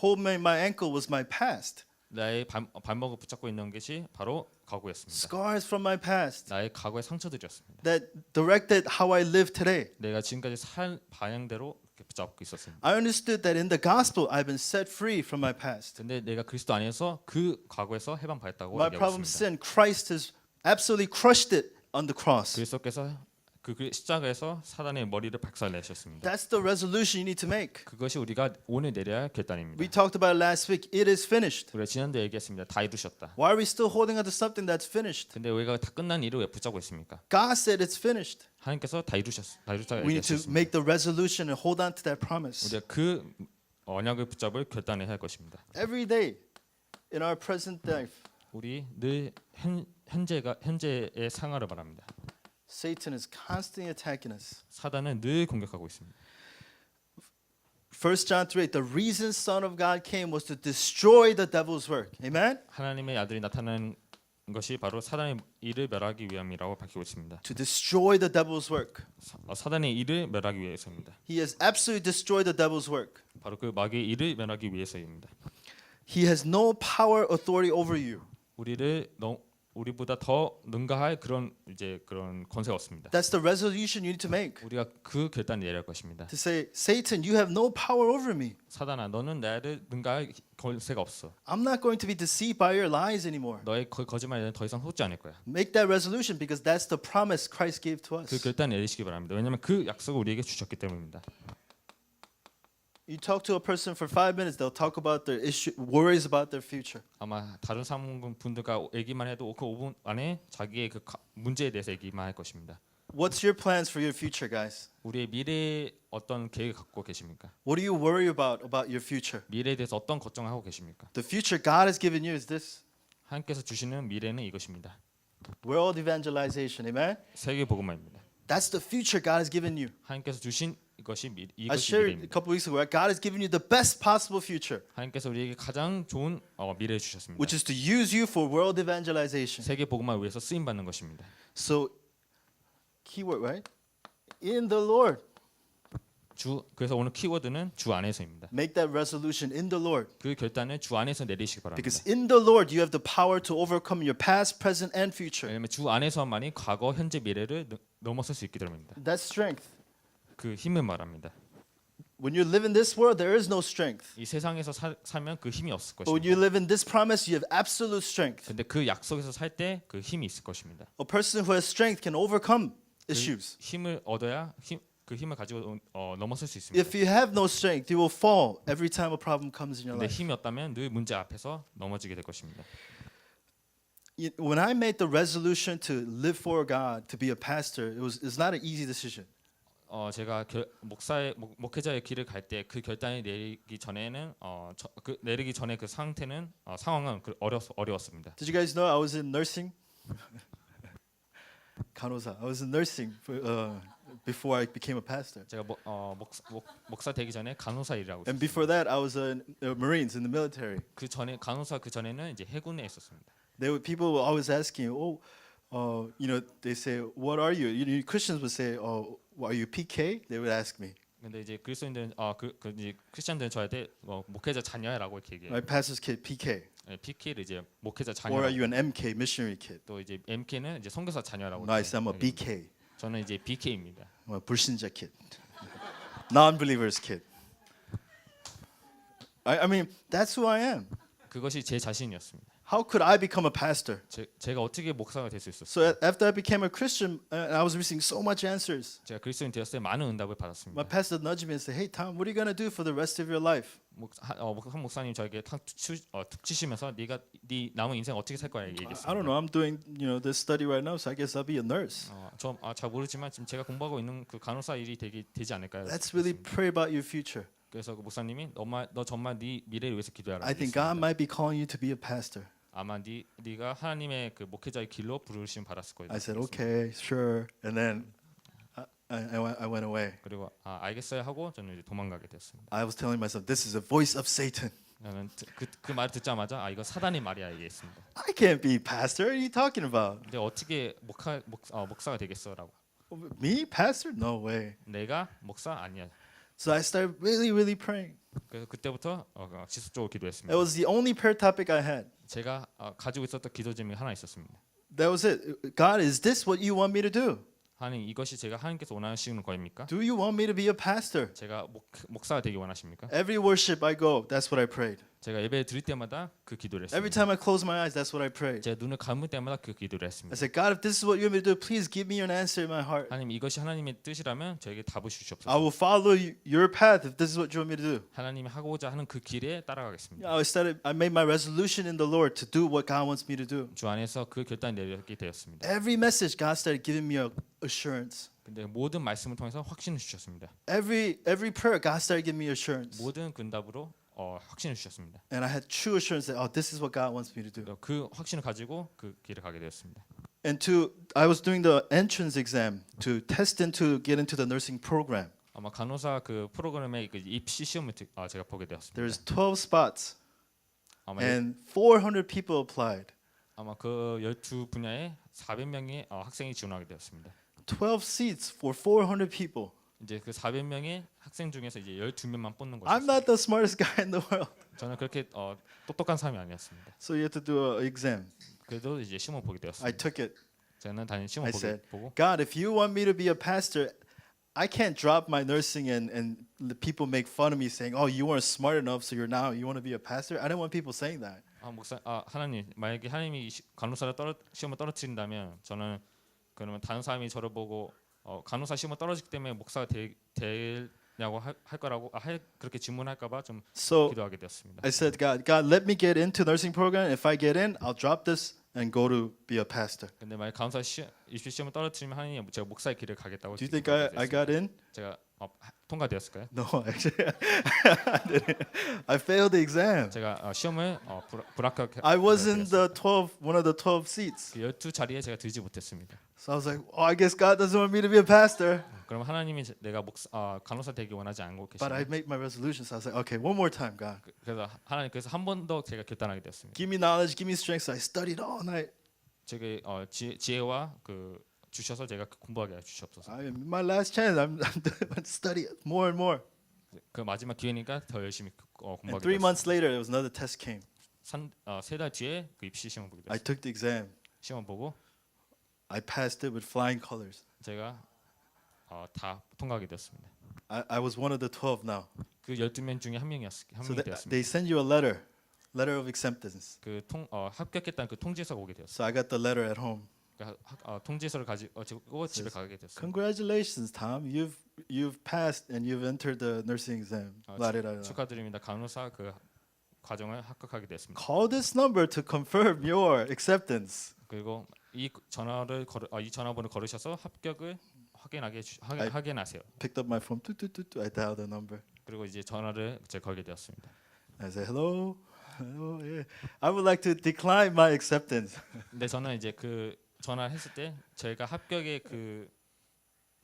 Hold my ankle was my past. 나의 발목을 붙잡고 있는 것이 바로 과거였습니다. Scars from my past 나의 과거의 상처들이었습니다. that directed how I live today. 내가 지금까지 살 방향대로 이렇게 붙잡고 있었습니다. I understood that in the gospel I've been set free from my past. 근데 내가 그리스도 안에서 그 과거에서 해방받았다고 My 얘기하고 problem 있습니다. sin, Christ has absolutely crushed it on the cross. 그리스도께서 그 십자가에서 사단의 머리를 박살내셨습니다. That's the resolution you need to make. 그것이 우리가 오늘 내려야 할 결단입니다. We talked about it last week. It is finished. 우리가 지난주에 얘기했습니다. 다 이루셨다. Why are we still holding on to something that's finished? 근데 우리가 다 끝난 일을 왜 붙잡고 있습니까? God said it's finished. 하나님께서 다 이루셨다 We need to 얘기하셨습니다. make the resolution and hold on to that promise. 우리가 그 언약을 붙잡을 결단을 할 것입니다. Every day in our present life, 우리 늘 현재의 상하를 바랍니다. Satan is constantly attacking us. 사단은 늘 공격하고 있습니다. 1 John 3:8, the reason Son of God came was to destroy the devil's work. Amen? 하나님의 아들이 나타나는 것이 바로 사단의 일을 멸하기 위함이라고 밝히고 있습니다. To destroy the devil's work. 사단의 일을 멸하기 위해서입니다. He has absolutely destroyed the devil's work. 바로 그 마귀의 일을 멸하기 위해서입니다. He has no power, authority over you. 우리보다 더 능가할 그런 권세가 없습니다. That's the resolution you need to make. 우리가 그 결단을 내릴 것입니다. To say, Satan, you have no power over me. 사단아, 너는 나를 능가할 권세가 없어. I'm not going to be deceived by your lies anymore. 너의 거짓말에는 더 이상 속지 않을 거야. Make that resolution because that's the promise Christ gave to 그 us. 결단 내리시기 바랍니다. 왜냐하면 그 약속을 우리에게 주셨기 때문입니다. You talk to a person for 5 minutes, they'll talk about their issue, worries about their future. 아마 다른 사람분들과 얘기만 해도 그 5분 안에 자기의 그 문제에 대해서 얘기만 할 것입니다. What's your plans for your future, guys? 우리의 미래에 어떤 계획을 갖고 계십니까? What do you worry about your future? 미래에 대해서 어떤 걱정을 하고 계십니까? The future God has given you is this. 하나님께서 주시는 미래는 이것입니다. World evangelization, amen? 세계 복음화입니다. That's the future God has given you. 하나님께서 주신 이것이 I 이것이 shared a 미래입니다. couple weeks ago, right? God has given you the best possible future, 하나님께서 우리에게 가장 좋은 미래를 주셨습니다. which is to use you for world evangelization. 세계 복음화를 위해서 쓰임 받는 것입니다. So, keyword, right? In the Lord. 그래서 오늘 키워드는 주 안에서입니다. Make that resolution in the Lord. 그 결단을 주 안에서 내리시기 바랍니다. Because in the Lord, you have the power to overcome your past, present, and future. 왜냐하면 주 안에서만이 과거, 현재, 미래를 넘어설 수 있기 때문입니다. That's strength. 그 힘을 말합니다. When you live in this world, there is no strength. 이 세상에서 살면 그 힘이 없을 But when you 것입니다. live in this promise, you have absolute strength. 근데 그 약속에서 살 때 그 힘이 있을 것입니다. A person who has strength can overcome issues. 힘을 얻어야 그 힘을 가지고 넘어설 수 있습니다. If you have no strength, you will fall every time a problem comes in your 근데 life. 힘이 없다면 늘 문제 앞에서 넘어지게 될 것입니다. When I made the resolution to live for God, to be a pastor, it's not an easy decision. 제가 목회자의 길을 갈 때 그 결단을 내리기 전에는 내리기 전에 그 상태는 상황은 어려웠습니다. Did you guys know I was in nursing? 간호사. I was in nursing before I became a pastor. 제가 목사 되기 전에 간호사 일을 하고 And 있었어요. before that, I was in Marines in the military. 그 전에 간호사 그 전에는 이제 해군에 있었습니다. People were always asking, they say, what are you? Christians would say, are you PK? They would ask me. 근데 이제 그리스도인들은 이제 크리스천들은 저한테 목회자 자녀라고 이렇게 얘기해요. My pastor's kid, PK. PK를 이제 목회자 Or are 자녀. you an MK, missionary kid? 또 이제 MK는 이제 선교사 자녀라고. No, I said I'm a 얘기해요. BK. 저는 이제 BK입니다. I'm a 불신자 kid. Non-believers kid. I mean, that's who I am. 그것이 제 자신이었습니다. How could I become a pastor? 제가 어떻게 목사가 될 수 So 있었어요? after I became a Christian, I was receiving so much answers. 제가 그리스도인 되었을 때 많은 응답을 My 받았습니다. pastor nudged me and said, "Hey Tom, what are you gonna do for the rest of your life?" 한 목사님 저에게 툭 치시면서 네가 네 남은 인생 어떻게 살 거야 I don't 얘기했습니다. know. I'm doing this study right now, so I guess I'll be a nurse. 잘 모르지만 지금 제가 공부하고 있는 그 간호사 일이 되지 않을까요? Let's really pray about your future. 그래서 그 목사님이 너 정말 네 미래를 위해서 기도하라. I think God might be calling you to be a pastor. 아마 네가 하나님의 그 목회자의 길로 부르심 받았을 거예요. I said, "Okay, sure," and then I went away. 그리고 알겠어요 하고 저는 이제 도망가게 됐습니다. I was telling myself, "This is a voice of Satan. 저는 그 말을 듣자마자 이거 사단의 말이야 얘기했습니다. I can't be pastor. What are you talking about? 근데 어떻게 목사가 되겠어라고. Me, pastor? No way." 내가 목사 아니야. So I started really praying. 그래서 그때부터 지속적으로 기도했습니다. That was the only prayer topic I had. 제가 가지고 있었던 기도 제목이 하나 있었습니다. That was it. God, is this what you want me to do? 하나님 이것이 제가 하나님께서 원하시는 거입니까? Do you want me to be a pastor? 제가 목사가 되기 원하십니까? Every worship I go, that's what I prayed. 제가 예배 드릴 때마다 그 기도를 Every 했습니다. time I close my eyes, that's what I prayed. 제가 눈을 감을 때마다 그 기도를 I 했습니다. said, God, if this is what you want me to do, please give me an answer in my heart. 하나님 이것이 하나님의 뜻이라면 저에게 답을 I 주시옵소서. will follow your path if this is what you want me to do. 하나님이 하고자 하는 그 길에 따라가겠습니다. I made my resolution in the Lord to do what God wants me to do. 주 안에서 그 결단을 내리게 되었습니다. Every message, God started giving me assurance. 근데 모든 말씀을 통해서 확신을 주셨습니다. Every prayer, God started giving me assurance. 모든 근답으로 확신을 주셨습니다. And I had true assurance that, this is what God wants me to do. 그 확신을 가지고 그 길을 가게 되었습니다. And I was doing the entrance exam to test get into the nursing program. 아마 간호사 그 프로그램의 그 입시 시험을 제가 보게 되었습니다. There's 12 spots 아마 and 400 people applied. 아마 그 12분야에 400명의 학생이 지원하게 되었습니다. 12 seats for 400 people. 이제 그 400명의 학생 중에서 이제 12명만 뽑는 I'm 것이었습니다. not the smartest guy in the world. 저는 그렇게 똑똑한 사람이 아니었습니다. So you have to do an exam. 그래도 이제 시험을 보게 I 되었습니다. took it. 저는 단연 시험을 I said, 보고 God, if you want me to be a pastor, I can't drop my nursing and the people make fun of me saying, "Oh, you weren't smart enough, so you want to be a pastor." I don't want people saying that. 하나님 만약에 하나님이 간호사를 시험을 떨어뜨린다면 저는 그러면 다른 사람이 저를 보고 간호사 시험을 떨어지기 때문에 목사가 되냐고 할 거라고 그렇게 질문할까봐 좀 So 기도하게 되었습니다. I said, God, let me get into nursing program. If I get in, I'll drop this and go to be a pastor. 근데 만약 간호사 입시 시험을 떨어뜨리면 하나님 제가 목사의 길을 가겠다고. Do you think I got in? 제가 통과되었을까요? No, actually, I didn't. I failed the exam. 제가 시험을 불합격. I wasn't one of the 12 seats. 그 12자리에 제가 들지 못했습니다. So I was like, I guess God doesn't want me to be a pastor. 그럼 하나님이 내가 간호사 되기 원하지 않고 But I 계시네. made my resolution. So I was like, okay, one more time, God. 그래서 하나님께서 한 번 더 제가 결단하게 되었습니다. Give me knowledge, give me strength. So I studied all night. 제게 지혜와 그 주셔서 제가 공부하게 해 주시옵소서. My last chance. I'm to study more and more. 그 마지막 기회니까 더 열심히 And 공부하게 3 months 되었습니다. later, there was another test came. 3달 뒤에 그 입시 시험을 보게 I 됐습니다. took the exam. 시험 보고 I passed it with flying colors. 제가 다 통과하게 되었습니다. I was one of the 12 now. 그 12명 중에 한 명이 So 되었습니다. they send you a letter of acceptance. 그 합격했다는 그 통지서가 오게 되었어요. So I got the letter at home. 통지서를 가지고 집에 가게 됐어요. Congratulations, Tom. You've passed and you've entered the nursing exam. 축하드립니다. 간호사 그 과정을 합격하게 됐습니다. Call this number to confirm your acceptance. 그리고 이 전화번호 걸으셔서 합격을 확인하세요. Picked up my phone. I dialed the number. 그리고 이제 전화를 제가 걸게 되었습니다. I said, hello. Hello. Yeah. I would like to decline my acceptance. 근데 저는 이제 그 전화를 했을 때 제가 합격의 그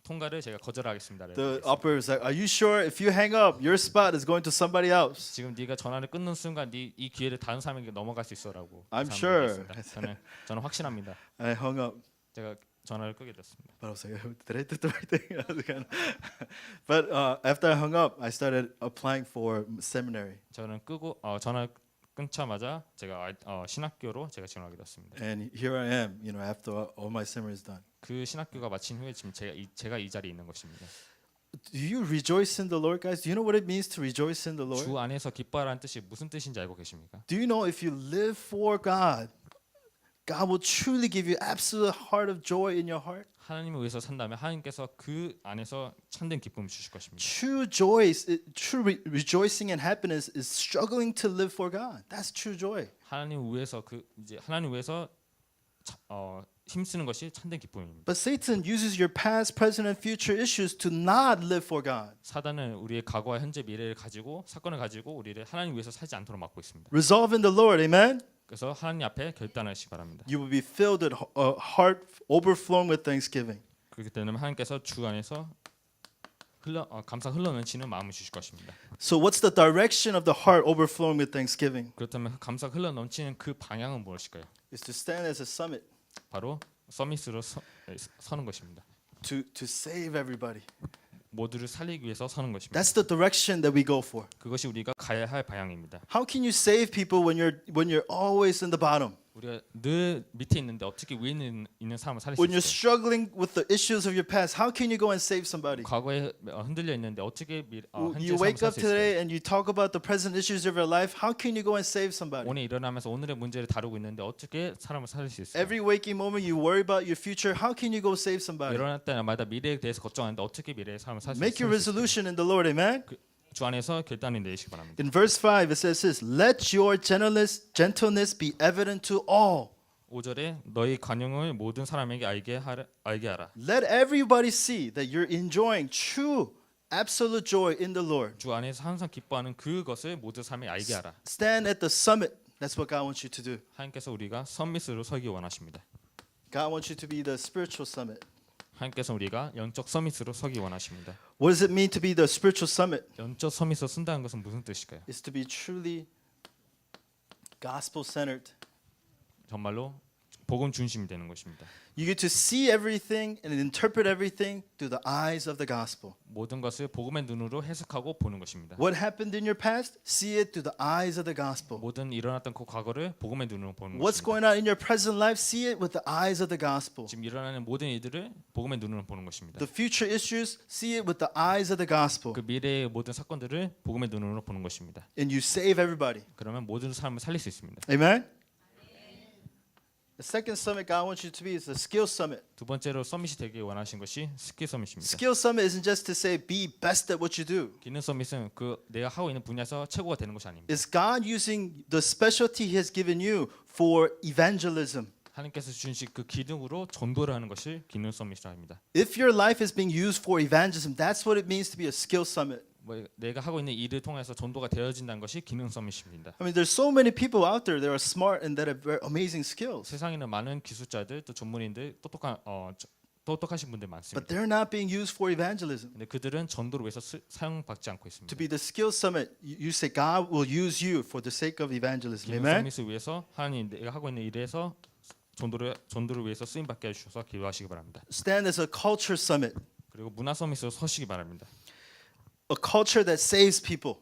통과를 제가 거절하겠습니다. The operator was like, are you sure if you hang up, your spot is going to somebody else? 지금 네가 전화를 끊는 순간 이 기회를 다른 사람에게 넘어갈 수 있어라고. I'm sure. 저는 확신합니다. I hung up. 제가 전화를 끄게 됐습니다. But I was like, did I do the right thing? But after I hung up, I started applying for seminary. 저는 끄고 전화 끊자마자 제가 신학교로 제가 지원하게 됐습니다. And here I am, after all my seminary is done. 그 신학교가 마친 후에 지금 제가 이 자리에 있는 것입니다. Do you rejoice in the Lord, guys? Do you know what it means to rejoice in the Lord? 주 안에서 기뻐하라는 뜻이 무슨 뜻인지 알고 계십니까? Do you know if you live for God, God will truly give you absolute heart of joy in your heart? 하나님을 위해서 산다면 하나님께서 그 안에서 참된 기쁨을 주실 것입니다. True joy, true rejoicing and happiness is struggling to live for God. That's true joy. 하나님 위해서 하나님 위해서 힘쓰는 것이 참된 기쁨입니다. But Satan uses your past, present, and future issues to not live for God. 사단은 우리의 과거와 현재 미래를 가지고 사건을 가지고 우리를 하나님 위해서 살지 않도록 막고 있습니다. Resolve in the Lord, amen? 그래서 하나님 앞에 결단하시기 바랍니다. You will be filled with a heart overflowing with thanksgiving. 그렇기 때문에 하나님께서 주 안에서 감사 흘러넘치는 마음을 주실 것입니다. So what's the direction of the heart overflowing with thanksgiving? 그렇다면 그 감사 흘러넘치는 그 방향은 무엇일까요? It's to stand as a summit, 바로 서밋으로 서는 것입니다. to save everybody. 모두를 살리기 위해서 서는 것입니다. That's the direction that we go for. 그것이 우리가 가야 할 방향입니다. How can you save people when you're always in the bottom? 우리가 늘 밑에 있는데 어떻게 위에 있는 사람을 살릴 수 When you're 있을까요? struggling with the issues of your past, how can you go and save somebody? 과거에 흔들려 있는데 어떻게 현재 You 삶을 wake 살 up 수 있을까요? today and you talk about the present issues of your life. How can you go and save somebody? 오늘 일어나면서 오늘의 문제를 다루고 있는데 어떻게 사람을 살릴 수 있을까요? Every waking moment you worry about your future. How can you go save somebody? 일어날 때마다 미래에 대해서 걱정하는데 어떻게 미래의 삶을 살 수 Make your 있을까요? resolution in the Lord, amen? 주 안에서 결단을 내리시기 바랍니다. In verse 5 it says this, let your gentleness be evident to all. 5절에 너희 관용을 모든 사람에게 알게 하라. Let everybody see that you're enjoying true absolute joy in the Lord. 주 안에서 항상 기뻐하는 그것을 모든 사람에게 알게 하라. Stand at the summit. That's what God wants you to do. 하나님께서 우리가 선밋으로 서기 원하십니다. God wants you to be the spiritual summit. 하나님께서 우리가 영적 서밋으로 서기 원하십니다. What does it mean to be the spiritual summit? 영적 서밋으로 쓴다는 것은 무슨 뜻일까요? It's to be truly gospel centered. 정말로 복음 중심이 되는 것입니다. You get to see everything and interpret everything through the eyes of the gospel. 모든 것을 복음의 눈으로 해석하고 보는 것입니다. What happened in your past? See it through the eyes of the gospel. 모든 일어났던 그 과거를 복음의 눈으로 보는 What's 것입니다. going on in your present life? See it with the eyes of the gospel. 지금 일어나는 모든 일들을 복음의 눈으로 보는 것입니다. The future issues, see it with the eyes of the gospel. 그 미래의 모든 사건들을 복음의 눈으로 보는 것입니다. And you save everybody. 그러면 모든 사람을 살릴 수 있습니다. Amen? The second summit God wants you to be is the skill summit. 두 번째로 서밋이 되길 원하신 것이 스킬 서밋입니다. Skill summit isn't just to say be best at what you do. 기능 서밋은 그 내가 하고 있는 분야에서 최고가 되는 것이 아닙니다. It's God using the specialty He has given you for evangelism. 하나님께서 주신 그 기능으로 전도를 하는 것을 기능 서밋이라 합니다. If your life is being used for evangelism, that's what it means to be a skill summit. 내가 하고 있는 일을 통해서 전도가 되어진다는 것이 기능 서밋입니다. I mean, there's so many people out there that are smart and that have very amazing skills, 세상에는 많은 기술자들 또 전문인들 똑똑하신 분들 but 많습니다. they're not being used for evangelism. 근데 그들은 전도를 위해서 사용받지 않고 To 있습니다. be the skill summit, you say God will use you for the sake of evangelism. 기능 Amen? 서밋을 위해서 하나님 내가 하고 있는 일에서 전도를 위해서 쓰임 받게 해주셔서 기도하시기 바랍니다. Stand as a culture summit, 그리고 문화 서밋으로 서시기 바랍니다. a culture that saves people,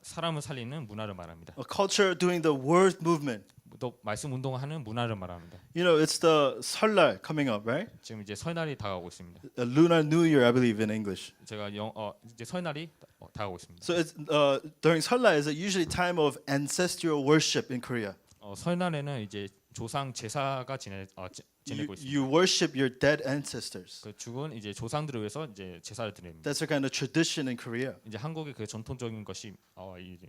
사람을 살리는 문화를 말합니다. a culture doing the word movement. 또 말씀 운동하는 문화를 말합니다. You know, it's the 설날 coming up, right? 지금 이제 설날이 다가오고 있습니다. Lunar New Year, I believe in English. 제가 이제 설날이 다가오고 있습니다. So it's during 설날 is usually time of ancestral worship in Korea. 설날에는 이제 조상 제사가 지내고 있습니다. You worship your dead ancestors. 그 죽은 이제 조상들을 위해서 이제 제사를 드립니다. That's a kind of tradition in Korea. 이제 한국의 그 전통적인 것이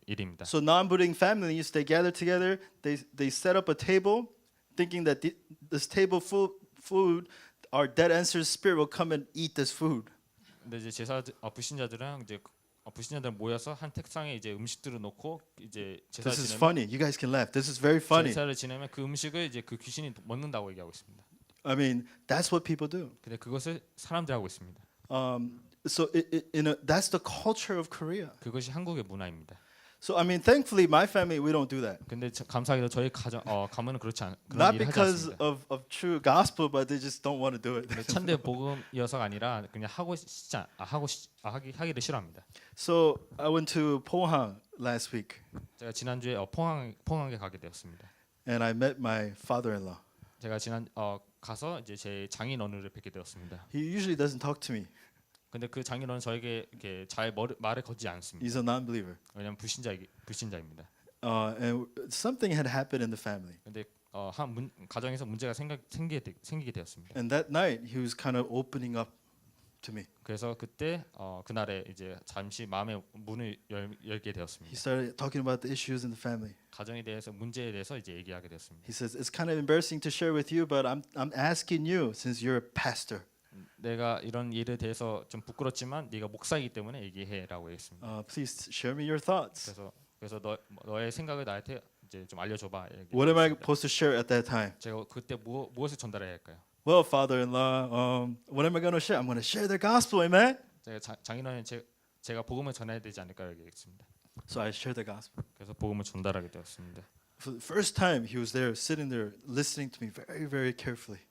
일입니다. So non-Buddhist families, they gather together, they set up a table, thinking that this table food, our dead ancestors' spirit will come and eat this food. 근데 이제 불신자들은 이제 불신자들 모여서 한 책상에 이제 음식들을 놓고 이제 제사를 This is 지내면 funny. You guys can laugh. This is very funny. 제사를 지내면 그 음식을 이제 그 귀신이 먹는다고 얘기하고 있습니다. I mean, that's what people do. 근데 그것을 사람들이 하고 있습니다. So that's the culture of Korea. 그것이 한국의 문화입니다. So I mean, thankfully, my family we don't do that. 근데 감사하게도 저희 가문은 그런 Not 일을 하지 because 않습니다. of true gospel, but they just don't want to do it. 참된 복음이어서가 아니라 그냥 하기를 싫어합니다. So I went to Pohang last week, 제가 지난주에 포항에 가게 되었습니다. and I met my father-in-law. 제가 가서 이제 제 장인 어른을 뵙게 되었습니다. He usually doesn't talk to me. 근데 그 장인어른 저에게 이렇게 잘 말을 걸지 않습니다. He's a non-believer. 왜냐하면 불신자입니다. And something had happened in the family. 근데 가정에서 문제가 생기게 되었습니다. And that night, he was kind of opening up to me. 그래서 그때 그날에 이제 잠시 마음의 문을 열게 He 되었습니다. started talking about the issues in the family. 가정에 대해서 문제에 대해서 이제 얘기하게 되었습니다. He says, "It's kind of embarrassing to share with you, but I'm asking you since you're a pastor. 내가 이런 일에 대해서 좀 부끄럽지만 네가 목사이기 때문에 얘기해라고 했습니다. Please share me your thoughts. 그래서 너의 생각을 나한테 이제 좀 알려줘봐. What am I supposed to share at that time? 제가 그때 무엇을 전달해야 할까요? Well, father-in-law, what am I going to share? I'm going to share the gospel, amen? 제가 장인어른 제가 복음을 전해야 되지 않을까 얘기했습니다. So I shared the gospel. 그래서 복음을 전달하게 되었습니다. For the first time, he was there, sitting there, listening to me very, very carefully.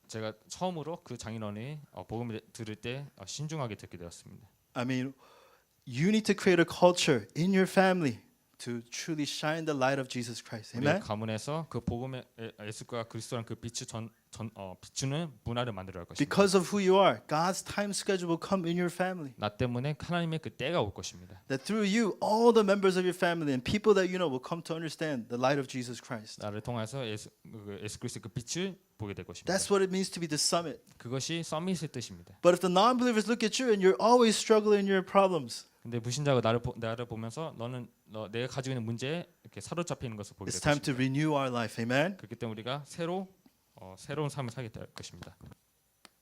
제가 처음으로 그 장인어른이 복음을 들을 때 신중하게 듣게 되었습니다. I mean, you need to create a culture in your family to truly shine the light of Jesus Christ. 우리 Amen? 가문에서 그 복음의 예수가 그리스도란 그 빛을 비추는 문화를 만들어야 할 것입니다. Because of who you are, God's time schedule will come in your family. 나 때문에 하나님의 그 때가 올 것입니다. That through you, all the members of your family and people that you know will come to understand the light of Jesus Christ. 나를 통해서 예수 그리스도의 그 빛을 보게 될 것입니다. That's what it means to be the summit. 그것이 서밋의 뜻입니다. But if the non-believers look at you and you're always struggling in your problems, 근데 불신자가 나를 보면서 내가 가지고 있는 문제에 이렇게 사로잡혀 있는 것을 보게 it's 될 time to 것입니다. renew our life. Amen? 그렇기 때문에 우리가 새로운 삶을 살게 될 것입니다.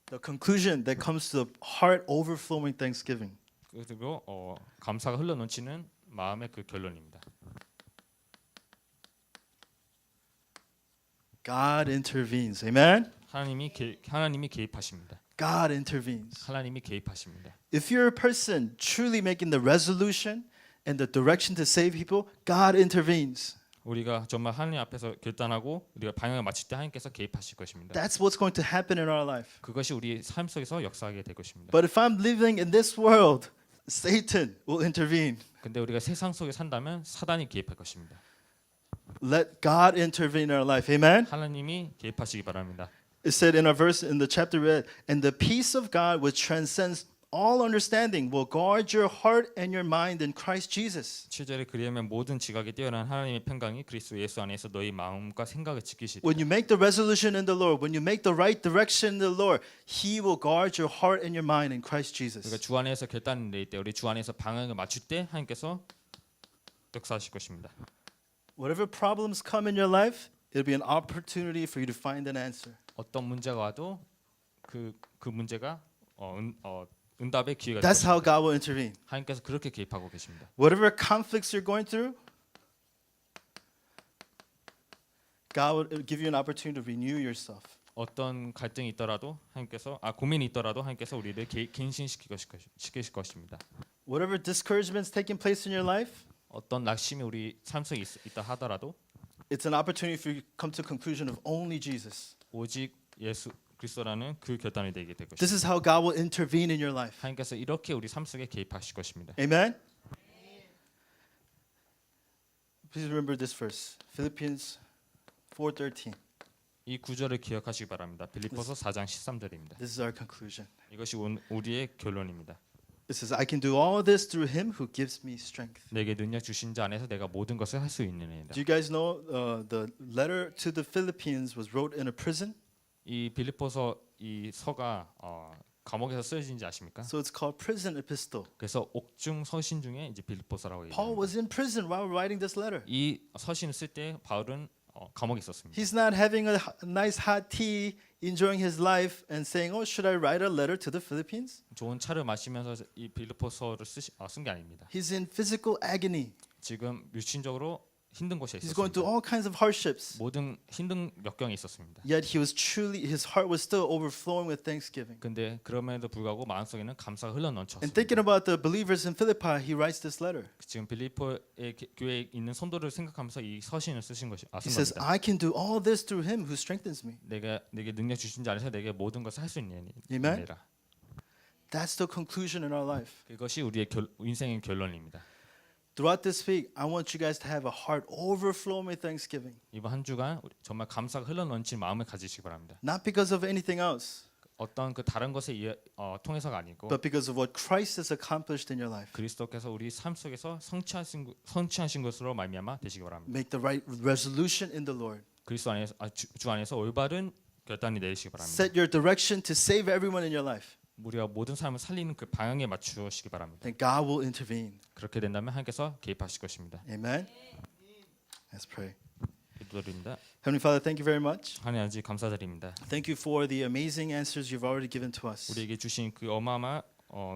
The conclusion that comes to the heart overflowing thanksgiving. 그리고 감사가 흘러넘치는 마음의 그 결론입니다. God intervenes. Amen? 하나님이 개입하십니다. God intervenes. 하나님이 개입하십니다. If you're a person truly making the resolution and the direction to save people, God intervenes. 우리가 정말 하나님 앞에서 결단하고 우리가 방향을 맞출 때 하나님께서 개입하실 것입니다. That's what's going to happen in our life. 그것이 우리 삶 속에서 역사하게 될 것입니다. But if I'm living in this world, Satan will intervene. 근데 우리가 세상 속에 산다면 사단이 개입할 것입니다. Let God intervene in our life. Amen? 하나님이 개입하시기 바랍니다. It said in our verse in the chapter read, and the peace of God which transcends all understanding will guard your heart and your mind in Christ Jesus. 7절에 그리하면 모든 지각에 뛰어난 하나님의 평강이 그리스도 예수 안에서 너희 마음과 생각을 지키시리라. When you make the resolution in the Lord, when you make the right direction in the Lord, He will guard your heart and your mind in Christ 그러니까 Jesus. 주 안에서 결단을 내릴 때 우리 주 안에서 방향을 맞출 때 하나님께서 역사하실 것입니다. Whatever problems come in your life, it'll be an opportunity for you to find an answer. 어떤 문제가 와도 그 문제가 응답의 기회가 That's 됩니다. how God will intervene. 하나님께서 그렇게 개입하고 계십니다. Whatever conflicts you're going through, God will give you an opportunity to renew yourself. 어떤 갈등이 있더라도 하나님께서 고민이 있더라도 하나님께서 우리를 갱신시킬 것입니다. Whatever discouragements taking place in your life, 어떤 낙심이 우리 삶 속에 있다 하더라도 it's an opportunity for you to come to the conclusion of only Jesus. 오직 예수 그리스도라는 그 결단이 되게 될 것입니다. This is how God will intervene in your life. 하나님께서 이렇게 우리 삶 속에 개입하실 것입니다. Amen? Please remember this verse. Philippians 4:13. 이 구절을 기억하시기 바랍니다. 빌립보서 4장 13절입니다. This is our conclusion. 이것이 우리의 결론입니다. It says, I can do all this through him who gives me strength. 내게 능력 주신 자 안에서 내가 모든 것을 할 수 있느니라. Do you guys know the letter to the Philippines was wrote in a prison? 이 빌립보서 이 서가 감옥에서 쓰여진지 아십니까? So it's called prison epistle. 그래서 옥중 서신 중에 이제 빌립보서라고 Paul 얘기합니다. was in prison while writing this letter. 이 서신을 쓸 때 바울은 감옥에 있었습니다. He's not having a nice hot tea, enjoying his life and saying, "Oh, should I write a letter to the Philippines?" 좋은 차를 마시면서 이 빌립보서를 쓴 게 아닙니다. He's in physical agony. 지금 육신적으로 힘든 곳에 He's going 있었습니다. through all kinds of hardships. 모든 힘든 역경이 있었습니다. Yet he was truly, his heart was still overflowing with thanksgiving. 근데 그럼에도 불구하고 마음속에는 감사가 And 흘러넘쳤습니다. thinking about the believers in Philippi, he writes this letter. 지금 빌립보의 교회에 있는 성도를 생각하면서 이 서신을 쓴 He says, 겁니다. I can do all this through him who strengthens me. 내게 능력 주신 자 안에서 내게 모든 것을 할 수 있느니라. Amen. That's the conclusion in our life. 그것이 우리의 인생의 결론입니다. Throughout this week, I want you guys to have a heart overflowing with thanksgiving. 이번 한 주간 정말 감사가 흘러넘칠 마음을 가지시기 바랍니다. Not because of anything else, 어떤 그 다른 것에 통해서가 아니고 but because of what Christ has accomplished in your life. 그리스도께서 우리 삶 속에서 성취하신 것으로 말미암아 되시기 바랍니다. Make the right resolution in the Lord. 그리스도 안에서 주 안에서 올바른 결단이 내리시기 바랍니다. Set your direction to save everyone in your life. 우리가 모든 삶을 살리는 그 방향에 맞추시기 바랍니다. Then God will intervene. 그렇게 된다면 하나님께서 개입하실 것입니다. Amen. Let's pray. 기도드립니다. Heavenly Father, thank you very much. 하나님 아버지 감사드립니다. Thank you for the amazing answers you've already given to us. 우리에게 주신 그 어마어마한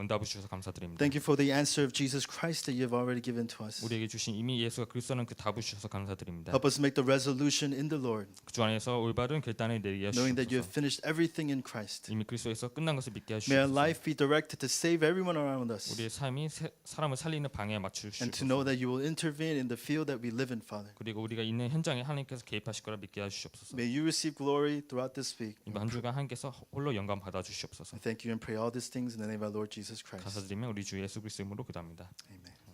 응답을 주셔서 감사드립니다. Thank you for the answer of Jesus Christ that you have already given to us. 우리에게 주신 이미 예수가 그리스도는 그 답을 주셔서 감사드립니다. Help us make the resolution in the Lord, 주 안에서 올바른 결단을 내리게 knowing that you have 하시옵소서. finished everything in Christ. 이미 그리스도에서 끝난 것을 믿게 May our 하시옵소서. life be directed to save everyone around us, 우리의 삶이 사람을 살리는 방향에 and to 맞추시옵소서. know that you will intervene in the field that we live in, Father. 그리고 우리가 있는 현장에 하나님께서 개입하실 거라 믿게 하시옵소서. May you receive glory throughout this week. 이번 한 주간 하나님께서 홀로 영광 받아 주시옵소서. I thank you and pray all these things in the name of our Lord Jesus Christ. 감사드리며 우리 주 예수 그리스도 이름으로 기도합니다. Amen.